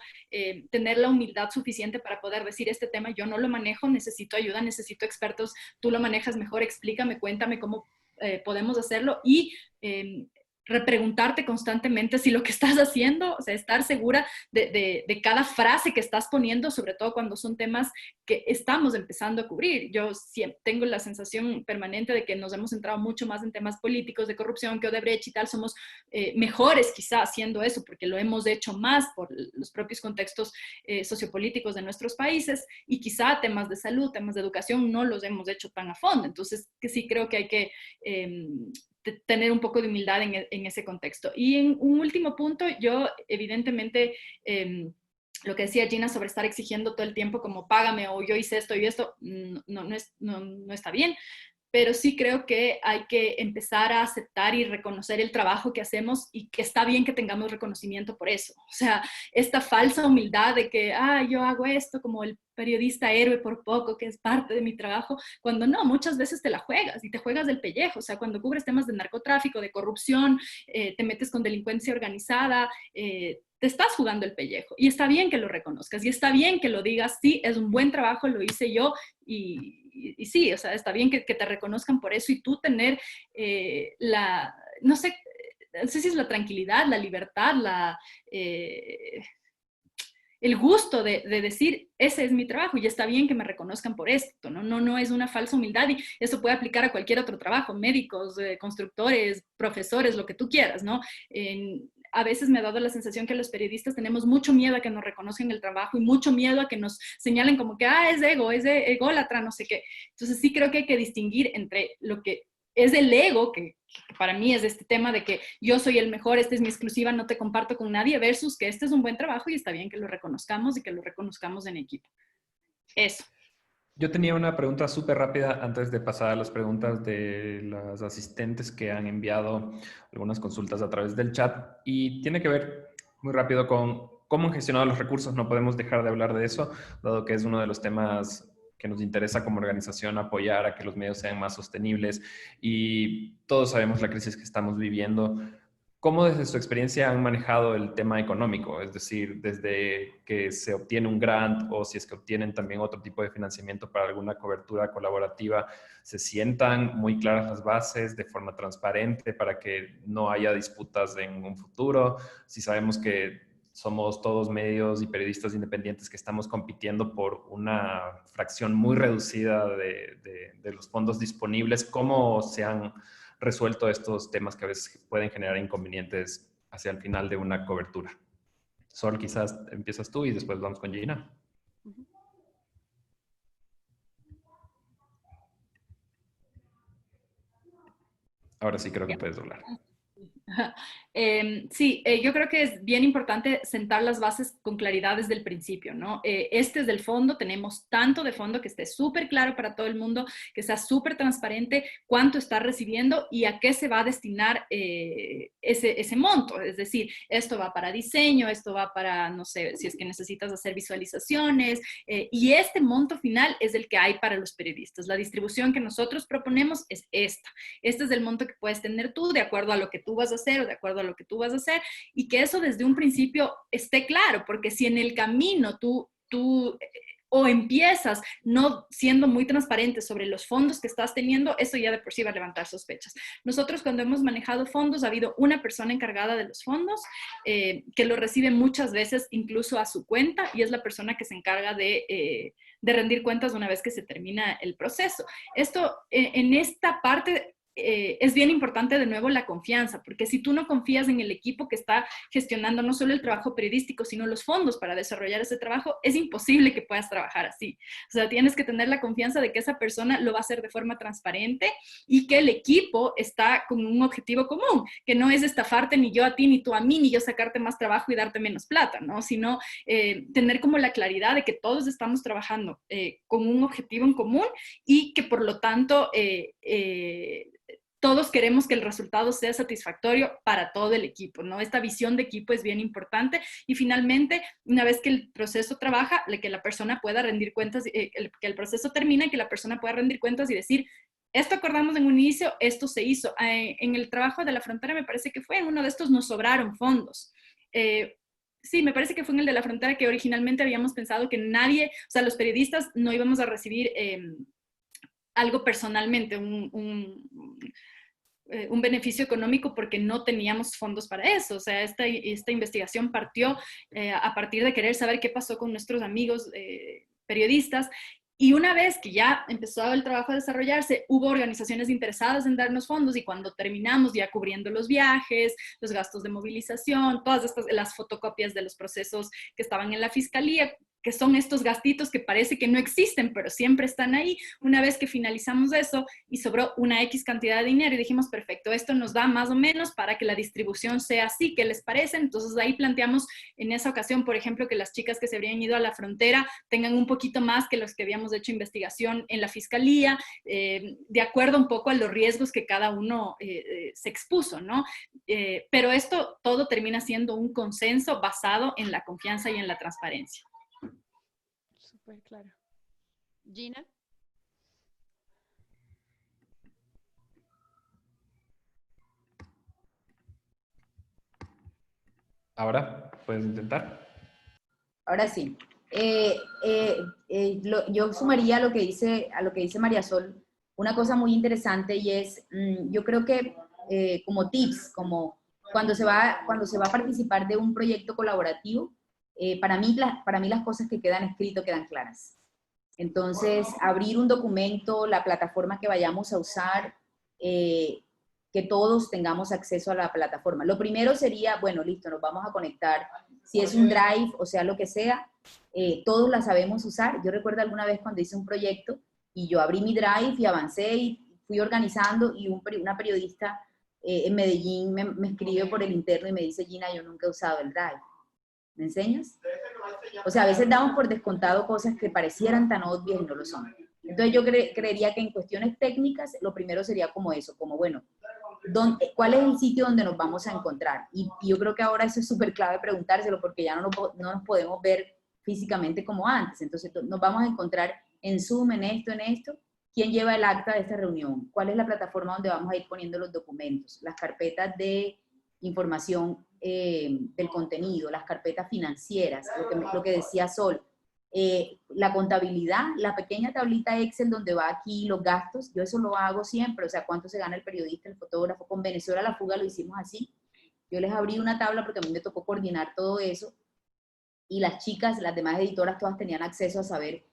tener la humildad suficiente para poder decir, este tema yo no lo manejo, necesito ayuda, necesito expertos, tú lo manejas mejor, explícame, cuéntame cómo podemos hacerlo, y repreguntarte constantemente si lo que estás haciendo, o sea, estar segura de cada frase que estás poniendo, sobre todo cuando son temas que estamos empezando a cubrir. Yo siempre tengo la sensación permanente de que nos hemos centrado mucho más en temas políticos, de corrupción, que Odebrecht y tal, somos mejores quizá haciendo eso, porque lo hemos hecho más por los propios contextos sociopolíticos de nuestros países, y quizá temas de salud, temas de educación, no los hemos hecho tan a fondo. Entonces, que sí creo que hay que tener un poco de humildad en ese contexto. Y en un último punto, yo evidentemente, lo que decía Gina sobre estar exigiendo todo el tiempo como págame o yo hice esto y esto, no está bien. Pero sí creo que hay que empezar a aceptar y reconocer el trabajo que hacemos, y que está bien que tengamos reconocimiento por eso. O sea, esta falsa humildad de que, yo hago esto como el periodista héroe por poco, que es parte de mi trabajo, cuando no, muchas veces te la juegas y te juegas del pellejo. O sea, cuando cubres temas de narcotráfico, de corrupción, te metes con delincuencia organizada, te estás jugando el pellejo, y está bien que lo reconozcas, y está bien que lo digas, sí, es un buen trabajo, lo hice yo, y sí, o sea, está bien que te reconozcan por eso, y tú tener no sé si es la tranquilidad, la libertad, el gusto de decir, ese es mi trabajo y está bien que me reconozcan por esto, ¿no? No es una falsa humildad, y eso puede aplicar a cualquier otro trabajo, médicos, constructores, profesores, lo que tú quieras, ¿no? A veces me ha dado la sensación que los periodistas tenemos mucho miedo a que nos reconozcan el trabajo, y mucho miedo a que nos señalen como que, es ego, es ególatra, no sé qué. Entonces sí creo que hay que distinguir entre lo que es el ego, que para mí es este tema de que yo soy el mejor, esta es mi exclusiva, no te comparto con nadie, versus que este es un buen trabajo y está bien que lo reconozcamos, y que lo reconozcamos en equipo. Eso. Yo tenía una pregunta súper rápida antes de pasar a las preguntas de las asistentes que han enviado algunas consultas a través del chat, y tiene que ver muy rápido con cómo han gestionado los recursos. No podemos dejar de hablar de eso, dado que es uno de los temas que nos interesa como organización apoyar a que los medios sean más sostenibles, y todos sabemos la crisis que estamos viviendo. ¿Cómo desde su experiencia han manejado el tema económico? Es decir, desde que se obtiene un grant, o si es que obtienen también otro tipo de financiamiento para alguna cobertura colaborativa, ¿se sientan muy claras las bases de forma transparente para que no haya disputas en un futuro? Si sabemos que somos todos medios y periodistas independientes que estamos compitiendo por una fracción muy reducida de los fondos disponibles, ¿cómo se han resuelto estos temas que a veces pueden generar inconvenientes hacia el final de una cobertura? Sol, quizás empiezas tú y después vamos con Gina. Ahora sí creo que puedes hablar. Sí, yo creo que es bien importante sentar las bases con claridad desde el principio, ¿no? Este es del fondo, tenemos tanto de fondo, que esté súper claro para todo el mundo, que sea súper transparente cuánto está recibiendo y a qué se va a destinar ese monto. Es decir, esto va para diseño, esto va para, no sé, si es que necesitas hacer visualizaciones, y este monto final es el que hay para los periodistas. La distribución que nosotros proponemos es esta. Este es el monto que puedes tener tú de acuerdo a lo que tú vas a hacer, o de acuerdo a lo que tú vas a hacer, y que eso desde un principio esté claro, porque si en el camino tú o empiezas no siendo muy transparente sobre los fondos que estás teniendo, eso ya de por sí va a levantar sospechas. Nosotros, cuando hemos manejado fondos, ha habido una persona encargada de los fondos que lo recibe muchas veces incluso a su cuenta, y es la persona que se encarga de rendir cuentas una vez que se termina el proceso. Esto, en esta parte, es bien importante de nuevo la confianza, porque si tú no confías en el equipo que está gestionando no solo el trabajo periodístico, sino los fondos para desarrollar ese trabajo, es imposible que puedas trabajar así. O sea, tienes que tener la confianza de que esa persona lo va a hacer de forma transparente, y que el equipo está con un objetivo común, que no es estafarte ni yo a ti, ni tú a mí, ni yo sacarte más trabajo y darte menos plata, ¿no? Sino tener como la claridad de que todos estamos trabajando con un objetivo en común, y que por lo tanto todos queremos que el resultado sea satisfactorio para todo el equipo, ¿no? Esta visión de equipo es bien importante y finalmente, una vez que el proceso trabaja, que la persona pueda rendir cuentas, que el proceso termina y que la persona pueda rendir cuentas y decir, esto acordamos en un inicio, esto se hizo. En el trabajo de la frontera me parece que fue en uno de estos nos sobraron fondos. Sí, me parece que fue en el de la frontera que originalmente habíamos pensado que nadie, o sea, los periodistas no íbamos a recibir algo personalmente, un beneficio económico porque no teníamos fondos para eso. O sea, esta investigación partió a partir de querer saber qué pasó con nuestros amigos periodistas. Y una vez que ya empezó el trabajo a desarrollarse, hubo organizaciones interesadas en darnos fondos y cuando terminamos ya cubriendo los viajes, los gastos de movilización, todas las fotocopias de los procesos que estaban en la fiscalía, que son estos gastitos que parece que no existen, pero siempre están ahí. Una vez que finalizamos eso y sobró una X cantidad de dinero y dijimos, perfecto, esto nos da más o menos para que la distribución sea así, ¿qué les parece? Entonces ahí planteamos en esa ocasión, por ejemplo, que las chicas que se habrían ido a la frontera tengan un poquito más que los que habíamos hecho investigación en la fiscalía, de acuerdo un poco a los riesgos que cada uno se expuso, ¿no? Pero esto todo termina siendo un consenso basado en la confianza y en la transparencia. Súper claro. Gina. Ahora, ¿puedes intentar? Ahora sí. Yo sumaría a lo que dice María Sol una cosa muy interesante y es, yo creo que como tips, como cuando se va a participar de un proyecto colaborativo, para mí las cosas que quedan escritas quedan claras. Entonces, abrir un documento, la plataforma que vayamos a usar, que todos tengamos acceso a la plataforma. Lo primero sería, bueno, listo, nos vamos a conectar. Si es un Drive, o sea, lo que sea, todos la sabemos usar. Yo recuerdo alguna vez cuando hice un proyecto y yo abrí mi Drive y avancé y fui organizando y una periodista en Medellín me escribe por el interno y me dice, Gina, yo nunca he usado el Drive. ¿Me enseñas? O sea, a veces damos por descontado cosas que parecieran tan obvias y no lo son. Entonces yo creería que en cuestiones técnicas, lo primero sería como eso, como bueno, ¿cuál es el sitio donde nos vamos a encontrar? Y yo creo que ahora eso es súper clave preguntárselo porque ya no nos podemos ver físicamente como antes. Entonces nos vamos a encontrar en Zoom, en esto. ¿Quién lleva el acta de esta reunión? ¿Cuál es la plataforma donde vamos a ir poniendo los documentos? Las carpetas de información del contenido, las carpetas financieras, lo que decía Sol, la contabilidad, la pequeña tablita Excel donde va aquí los gastos, yo eso lo hago siempre, o sea, cuánto se gana el periodista, el fotógrafo. Con Venezuela la fuga lo hicimos así, yo les abrí una tabla porque a mí me tocó coordinar todo eso, y las chicas, las demás editoras, todas tenían acceso a saber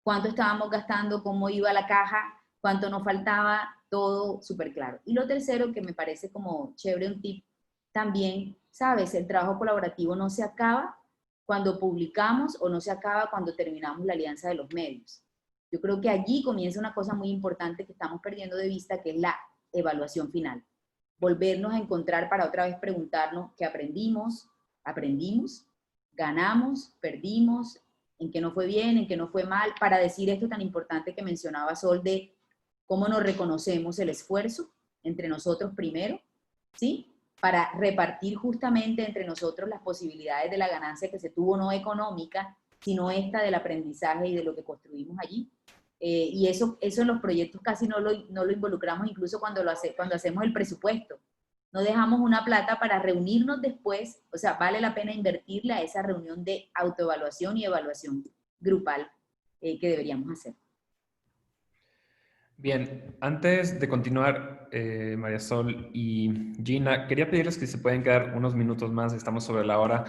cuánto estábamos gastando, cómo iba la caja, cuánto nos faltaba, todo súper claro. Y lo tercero, que me parece como chévere, un tip también, ¿sabes? El trabajo colaborativo no se acaba cuando publicamos o no se acaba cuando terminamos la alianza de los medios. Yo creo que allí comienza una cosa muy importante que estamos perdiendo de vista, que es la evaluación final. Volvernos a encontrar para otra vez preguntarnos qué aprendimos, ganamos, perdimos, en qué no fue bien, en qué no fue mal, para decir esto tan importante que mencionaba Sol de cómo nos reconocemos el esfuerzo entre nosotros primero, ¿sí? Para repartir justamente entre nosotros las posibilidades de la ganancia que se tuvo, no económica, sino esta del aprendizaje y de lo que construimos allí. Y eso en los proyectos casi no lo involucramos, incluso cuando hacemos el presupuesto. No dejamos una plata para reunirnos después, o sea, vale la pena invertirla a esa reunión de autoevaluación y evaluación grupal que deberíamos hacer. Bien, antes de continuar, María Sol y Gina, quería pedirles que se pueden quedar unos minutos más, estamos sobre la hora,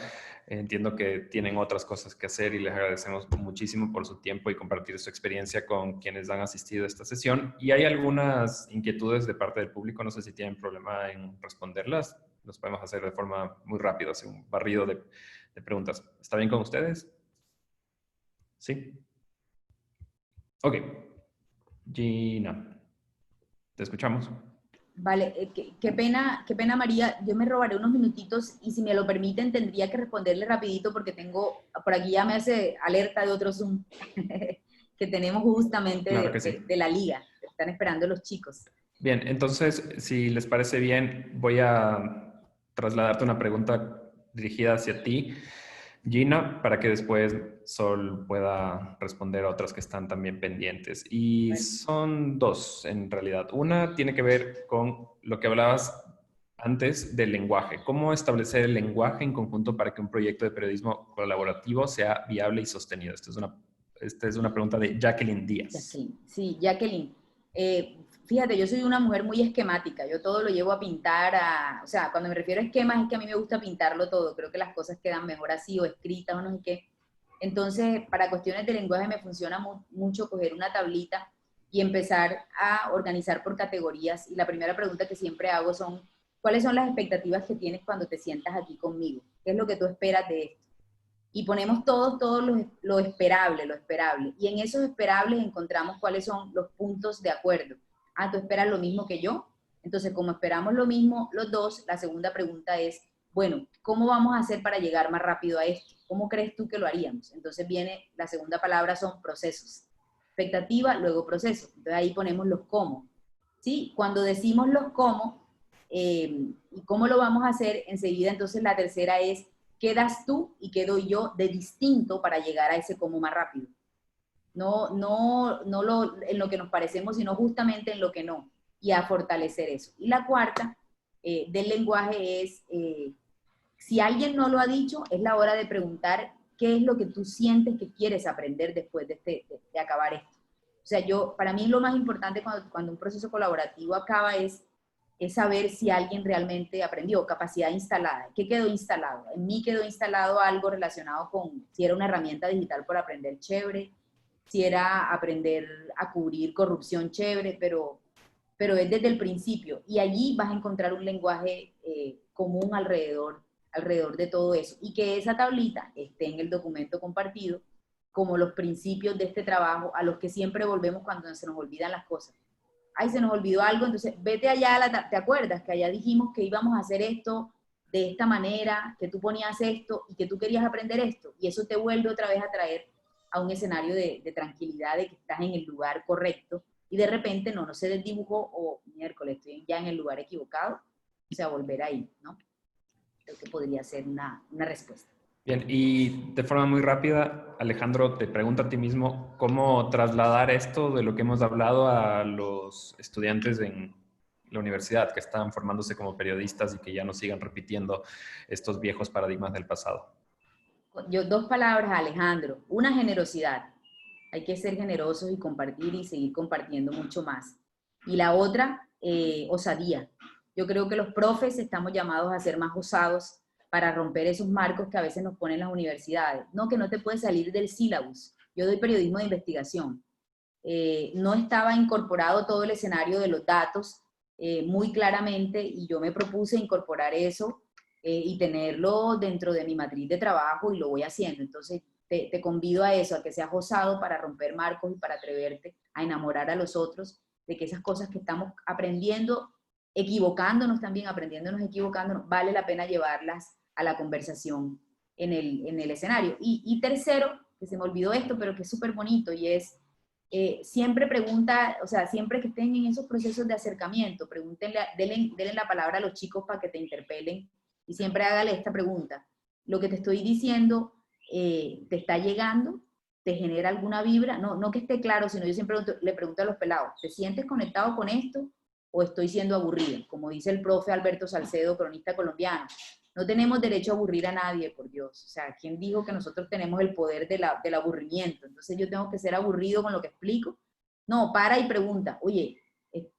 entiendo que tienen otras cosas que hacer y les agradecemos muchísimo por su tiempo y compartir su experiencia con quienes han asistido a esta sesión. Y hay algunas inquietudes de parte del público, no sé si tienen problema en responderlas, los podemos hacer de forma muy rápida, hacer un barrido de preguntas. ¿Está bien con ustedes? ¿Sí? Ok. Gina, te escuchamos. Vale, qué pena María, yo me robaré unos minutitos y si me lo permiten tendría que responderle rapidito porque por aquí ya me hace alerta de otro Zoom que tenemos justamente Claro que sí. de la liga, están esperando los chicos. Bien, entonces, si les parece bien, voy a trasladarte una pregunta dirigida hacia ti, Gina, para que después Sol pueda responder a otras que están también pendientes. Y Bueno, son dos, en realidad. Una tiene que ver con lo que hablabas antes del lenguaje. ¿Cómo establecer el lenguaje en conjunto para que un proyecto de periodismo colaborativo sea viable y sostenido? Esta es una pregunta de Jacqueline Díaz. Jacqueline. Sí, Jacqueline. Fíjate, yo soy una mujer muy esquemática, yo todo lo llevo a pintar, o sea, cuando me refiero a esquemas es que a mí me gusta pintarlo todo, creo que las cosas quedan mejor así o escritas o no sé qué. Entonces, para cuestiones de lenguaje me funciona mucho coger una tablita y empezar a organizar por categorías. Y la primera pregunta que siempre hago son, ¿cuáles son las expectativas que tienes cuando te sientas aquí conmigo? ¿Qué es lo que tú esperas de esto? Y ponemos todo lo esperable, lo esperable. Y en esos esperables encontramos cuáles son los puntos de acuerdo. Ah, tú esperas lo mismo que yo. Entonces, como esperamos lo mismo los dos, la segunda pregunta es, bueno, ¿cómo vamos a hacer para llegar más rápido a esto? ¿Cómo crees tú que lo haríamos? Entonces viene, la segunda palabra son procesos. Expectativa, luego proceso. Entonces ahí ponemos los cómo. ¿Sí? Cuando decimos los cómo y cómo lo vamos a hacer, enseguida entonces la tercera es qué das tú y qué doy yo de distinto para llegar a ese cómo más rápido. No en lo que nos parecemos, sino justamente en lo que no. Y a fortalecer eso. Y la cuarta del lenguaje es, si alguien no lo ha dicho, es la hora de preguntar qué es lo que tú sientes que quieres aprender después de acabar esto. O sea, para mí lo más importante cuando un proceso colaborativo acaba es saber si alguien realmente aprendió, capacidad instalada. ¿Qué quedó instalado? En mí quedó instalado algo relacionado con si era una herramienta digital por aprender chévere, si era aprender a cubrir corrupción chévere, pero es desde el principio. Y allí vas a encontrar un lenguaje común alrededor de todo eso. Y que esa tablita esté en el documento compartido como los principios de este trabajo a los que siempre volvemos cuando se nos olvidan las cosas. Ay, se nos olvidó algo, entonces vete allá, ¿te acuerdas? Que allá dijimos que íbamos a hacer esto de esta manera, que tú ponías esto y que tú querías aprender esto. Y eso te vuelve otra vez a traer a un escenario de tranquilidad, de que estás en el lugar correcto y de repente no se desdibujó o miércoles estoy ya en el lugar equivocado, o sea, volver ahí, ¿no? Creo que podría ser una respuesta. Bien, y de forma muy rápida, Alejandro, te pregunto a ti mismo, ¿cómo trasladar esto de lo que hemos hablado a los estudiantes en la universidad que están formándose como periodistas y que ya no sigan repitiendo estos viejos paradigmas del pasado? Dos palabras, Alejandro. Una, generosidad. Hay que ser generosos y compartir y seguir compartiendo mucho más. Y la otra, osadía. Yo creo que los profes estamos llamados a ser más osados para romper esos marcos que a veces nos ponen las universidades. No, que no te puedes salir del sílabus. Yo doy periodismo de investigación. No estaba incorporado todo el escenario de los datos muy claramente y yo me propuse incorporar eso y tenerlo dentro de mi matriz de trabajo y lo voy haciendo. Entonces, te convido a eso, a que seas osado para romper marcos y para atreverte a enamorar a los otros de que esas cosas que estamos aprendiendo, equivocándonos también, aprendiéndonos, equivocándonos, vale la pena llevarlas a la conversación en el escenario. Y tercero, que se me olvidó esto, pero que es súper bonito y es siempre pregunta, o sea, siempre que estén en esos procesos de acercamiento, denle la palabra a los chicos para que te interpelen y siempre hágale esta pregunta. Lo que te estoy diciendo te está llegando, te genera alguna vibra, no que esté claro, sino yo siempre le pregunto a los pelados, ¿te sientes conectado con esto o estoy siendo aburrido? Como dice el profe Alberto Salcedo, cronista colombiano. No tenemos derecho a aburrir a nadie, por Dios. O sea, ¿quién dijo que nosotros tenemos el poder del aburrimiento? Entonces yo tengo que ser aburrido con lo que explico. No, para y pregunta, oye,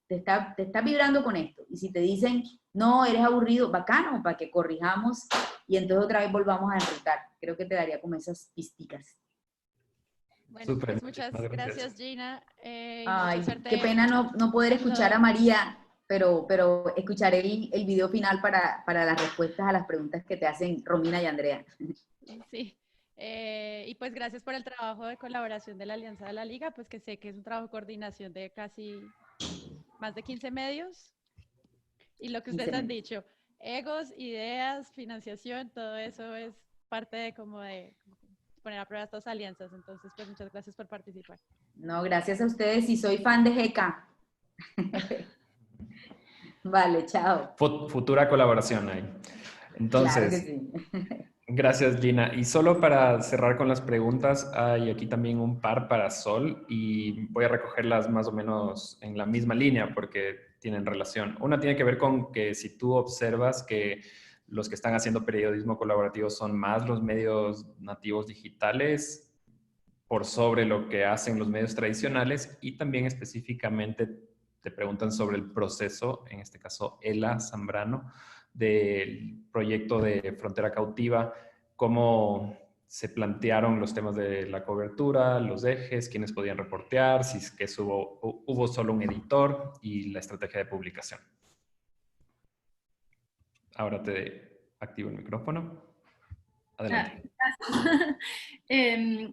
te está vibrando con esto. Y si te dicen, no, eres aburrido, bacano, para que corrijamos y entonces otra vez volvamos a enrutar. Creo que te daría como esas pisticas. Bueno, Súper, pues muchas gracias, Gina. Y Ay, mucha suerte qué pena no poder escuchar a María, pero escucharé el video final para las respuestas a las preguntas que te hacen Romina y Andrea. Sí. Y pues gracias por el trabajo de colaboración de la Alianza de la Liga, pues que sé que es un trabajo de coordinación de casi más de 15 medios. Y lo que ustedes han dicho, egos, ideas, financiación, todo eso es parte de como de poner a prueba estas alianzas. Entonces, pues muchas gracias por participar. No, gracias a ustedes y soy fan de GK. Vale, chao. Futura colaboración ahí. Claro que Entonces, sí. gracias, Gina. Y solo para cerrar con las preguntas, hay aquí también un par para Sol y voy a recogerlas más o menos en la misma línea porque tienen relación. Una tiene que ver con que si tú observas que los que están haciendo periodismo colaborativo son más los medios nativos digitales por sobre lo que hacen los medios tradicionales y también específicamente te preguntan sobre el proceso, en este caso Ela Zambrano, del proyecto de Frontera Cautiva, cómo se plantearon los temas de la cobertura, los ejes, quiénes podían reportear, si es que hubo solo un editor y la estrategia de publicación. Ahora te activo el micrófono. Adelante.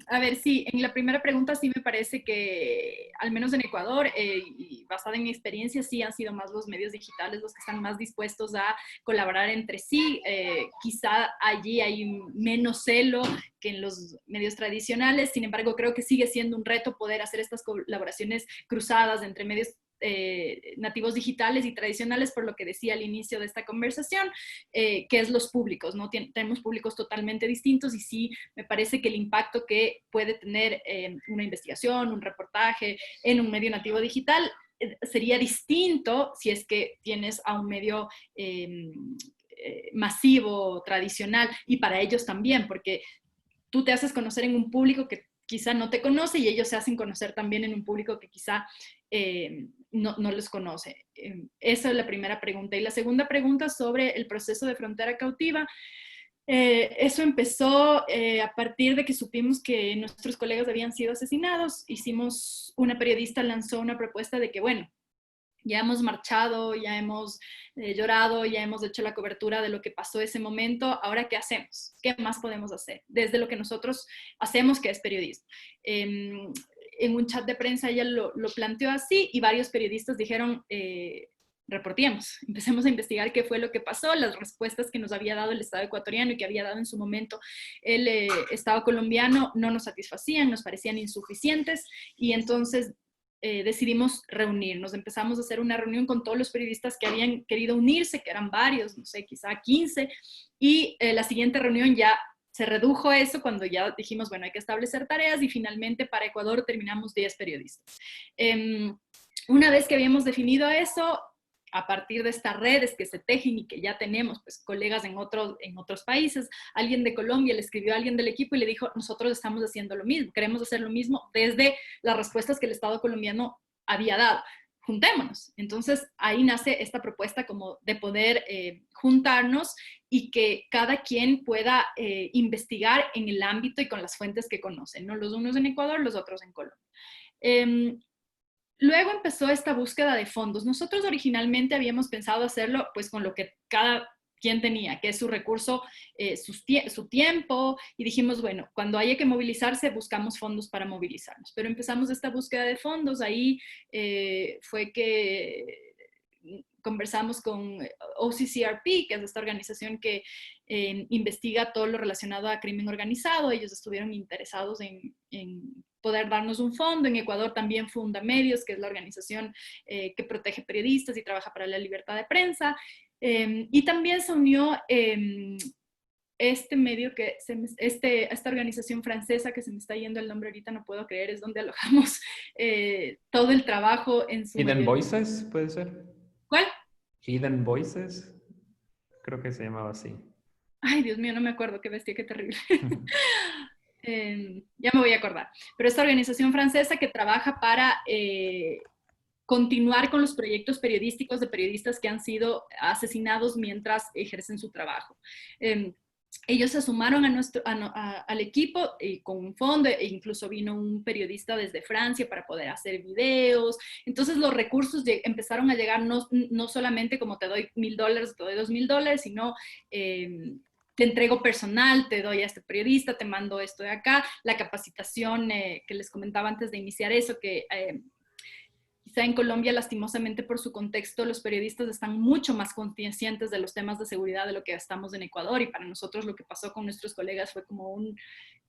A ver, sí, en la primera pregunta sí me parece que, al menos en Ecuador, y basada en mi experiencia, sí han sido más los medios digitales los que están más dispuestos a colaborar entre sí. Quizá allí hay menos celo que en los medios tradicionales, sin embargo, creo que sigue siendo un reto poder hacer estas colaboraciones cruzadas entre medios nativos digitales y tradicionales, por lo que decía al inicio de esta conversación, que es los públicos, ¿no? Tenemos públicos totalmente distintos y sí me parece que el impacto que puede tener una investigación, un reportaje en un medio nativo digital sería distinto si es que tienes a un medio masivo, tradicional, y para ellos también, porque tú te haces conocer en un público que quizá no te conoce y ellos se hacen conocer también en un público que quizá no les conoce. Esa es la primera pregunta. Y la segunda pregunta sobre el proceso de Frontera Cautiva. Eso empezó a partir de que supimos que nuestros colegas habían sido asesinados. Una periodista lanzó una propuesta de que, bueno, ya hemos marchado, ya hemos llorado, ya hemos hecho la cobertura de lo que pasó ese momento, ahora ¿qué hacemos? ¿Qué más podemos hacer? Desde lo que nosotros hacemos, que es periodismo. En un chat de prensa ella lo planteó así y varios periodistas dijeron, reportemos, empecemos a investigar qué fue lo que pasó, las respuestas que nos había dado el Estado ecuatoriano y que había dado en su momento el Estado colombiano no nos satisfacían, nos parecían insuficientes y entonces decidimos reunirnos. Empezamos a hacer una reunión con todos los periodistas que habían querido unirse, que eran varios, no sé, quizá 15, y la siguiente reunión ya se redujo eso cuando ya dijimos, bueno, hay que establecer tareas y finalmente para Ecuador terminamos 10 periodistas. Una vez que habíamos definido eso, a partir de estas redes que se tejen y que ya tenemos, pues, colegas en otros países, alguien de Colombia le escribió a alguien del equipo y le dijo, nosotros estamos haciendo lo mismo, queremos hacer lo mismo desde las respuestas que el Estado colombiano había dado. Juntémonos. Entonces, ahí nace esta propuesta como de poder juntarnos y que cada quien pueda investigar en el ámbito y con las fuentes que conocen, ¿no? Los unos en Ecuador, los otros en Colombia. Luego empezó esta búsqueda de fondos. Nosotros originalmente habíamos pensado hacerlo pues con lo que cada quien tenía, que es su recurso, su tiempo, y dijimos, bueno, cuando haya que movilizarse, buscamos fondos para movilizarnos. Pero empezamos esta búsqueda de fondos, ahí fue que conversamos con OCCRP, que es esta organización que investiga todo lo relacionado a crimen organizado. Ellos estuvieron interesados en poder darnos un fondo. En Ecuador también Funda Medios, que es la organización que protege periodistas y trabaja para la libertad de prensa. Y también se unió este medio esta organización francesa que se me está yendo el nombre ahorita, no puedo creer, es donde alojamos todo el trabajo en su Hidden Voices, ¿puede ser? ¿Cuál? Hidden Voices, creo que se llamaba así. Ay, Dios mío, no me acuerdo, qué bestia, qué terrible. Ya me voy a acordar. Pero esta organización francesa que trabaja para continuar con los proyectos periodísticos de periodistas que han sido asesinados mientras ejercen su trabajo. Ellos se sumaron al equipo con un fondo, e incluso vino un periodista desde Francia para poder hacer videos. Entonces los recursos empezaron a llegar no solamente como te doy $1,000, te doy $2,000, sino te entrego personal, te doy a este periodista, te mando esto de acá, la capacitación que les comentaba antes de iniciar eso, que quizá en Colombia, lastimosamente por su contexto, los periodistas están mucho más conscientes de los temas de seguridad de lo que estamos en Ecuador, y para nosotros lo que pasó con nuestros colegas fue como un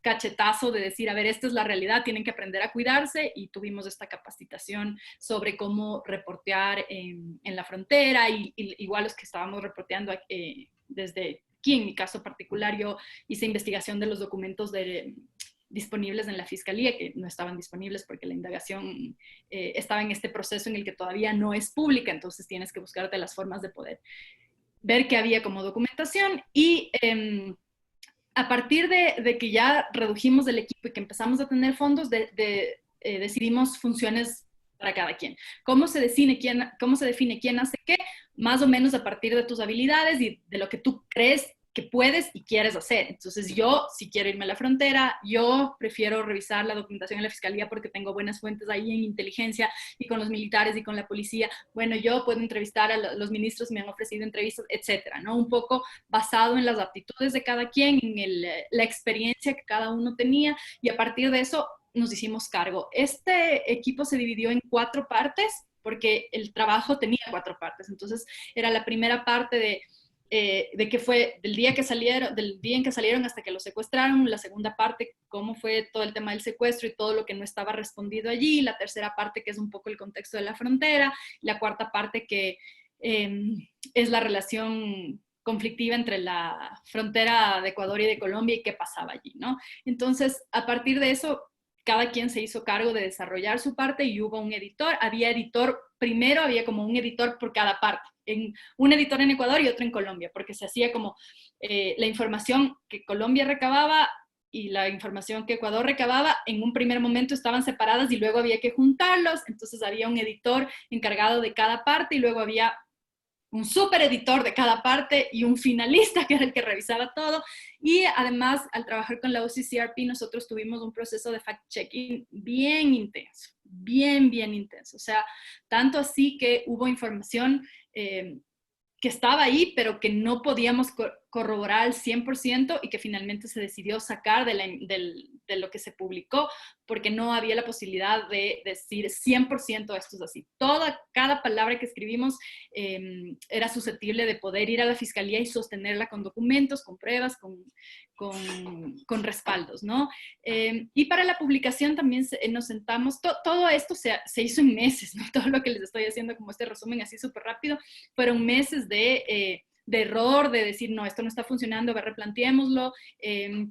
cachetazo de decir, a ver, esta es la realidad, tienen que aprender a cuidarse, y tuvimos esta capacitación sobre cómo reportear en la frontera, y igual los que estábamos reporteando desde aquí, en mi caso particular, yo hice investigación de los documentos disponibles en la fiscalía, que no estaban disponibles porque la indagación estaba en este proceso en el que todavía no es pública, entonces tienes que buscarte las formas de poder ver qué había como documentación, y a partir de que ya redujimos el equipo y que empezamos a tener fondos, decidimos funciones para cada quien. ¿Cómo se define quién hace qué? Más o menos a partir de tus habilidades y de lo que tú crees que puedes y quieres hacer. Entonces yo, si quiero irme a la frontera, yo prefiero revisar la documentación en la fiscalía porque tengo buenas fuentes ahí en inteligencia y con los militares y con la policía. Bueno, yo puedo entrevistar a los ministros, me han ofrecido entrevistas, etcétera, ¿no? Un poco basado en las aptitudes de cada quien, en la experiencia que cada uno tenía, y a partir de eso nos hicimos cargo. Este equipo se dividió en 4 partes porque el trabajo tenía 4 partes. Entonces era la primera parte de que fue del día en que salieron hasta que los secuestraron, la segunda parte, cómo fue todo el tema del secuestro y todo lo que no estaba respondido allí, la tercera parte, que es un poco el contexto de la frontera, la cuarta parte, que es la relación conflictiva entre la frontera de Ecuador y de Colombia y qué pasaba allí, ¿no? Entonces, a partir de eso, cada quien se hizo cargo de desarrollar su parte y hubo un editor. Primero había como un editor por cada parte, un editor en Ecuador y otro en Colombia, porque se hacía como la información que Colombia recababa y la información que Ecuador recababa, en un primer momento estaban separadas y luego había que juntarlos, entonces había un editor encargado de cada parte y luego había un super editor de cada parte y un finalista que era el que revisaba todo. Y además, al trabajar con la OCCRP, nosotros tuvimos un proceso de fact-checking bien intenso, bien intenso. O sea, tanto así que hubo información que estaba ahí, pero que no podíamos corroborar al 100% y que finalmente se decidió sacar de lo que se publicó porque no había la posibilidad de decir 100% esto es así. Cada palabra que escribimos era susceptible de poder ir a la fiscalía y sostenerla con documentos, con pruebas, con respaldos, ¿no? Y para la publicación también nos sentamos, todo esto se hizo en meses, ¿no? Todo lo que les estoy haciendo como este resumen así súper rápido, fueron meses de error, de decir, no, esto no está funcionando, replanteémoslo,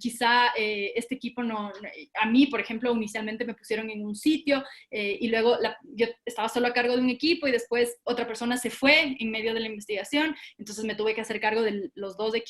quizá este equipo a mí, por ejemplo, inicialmente me pusieron en un sitio y luego yo estaba solo a cargo de un equipo y después otra persona se fue en medio de la investigación, entonces me tuve que hacer cargo de los 2 equipos.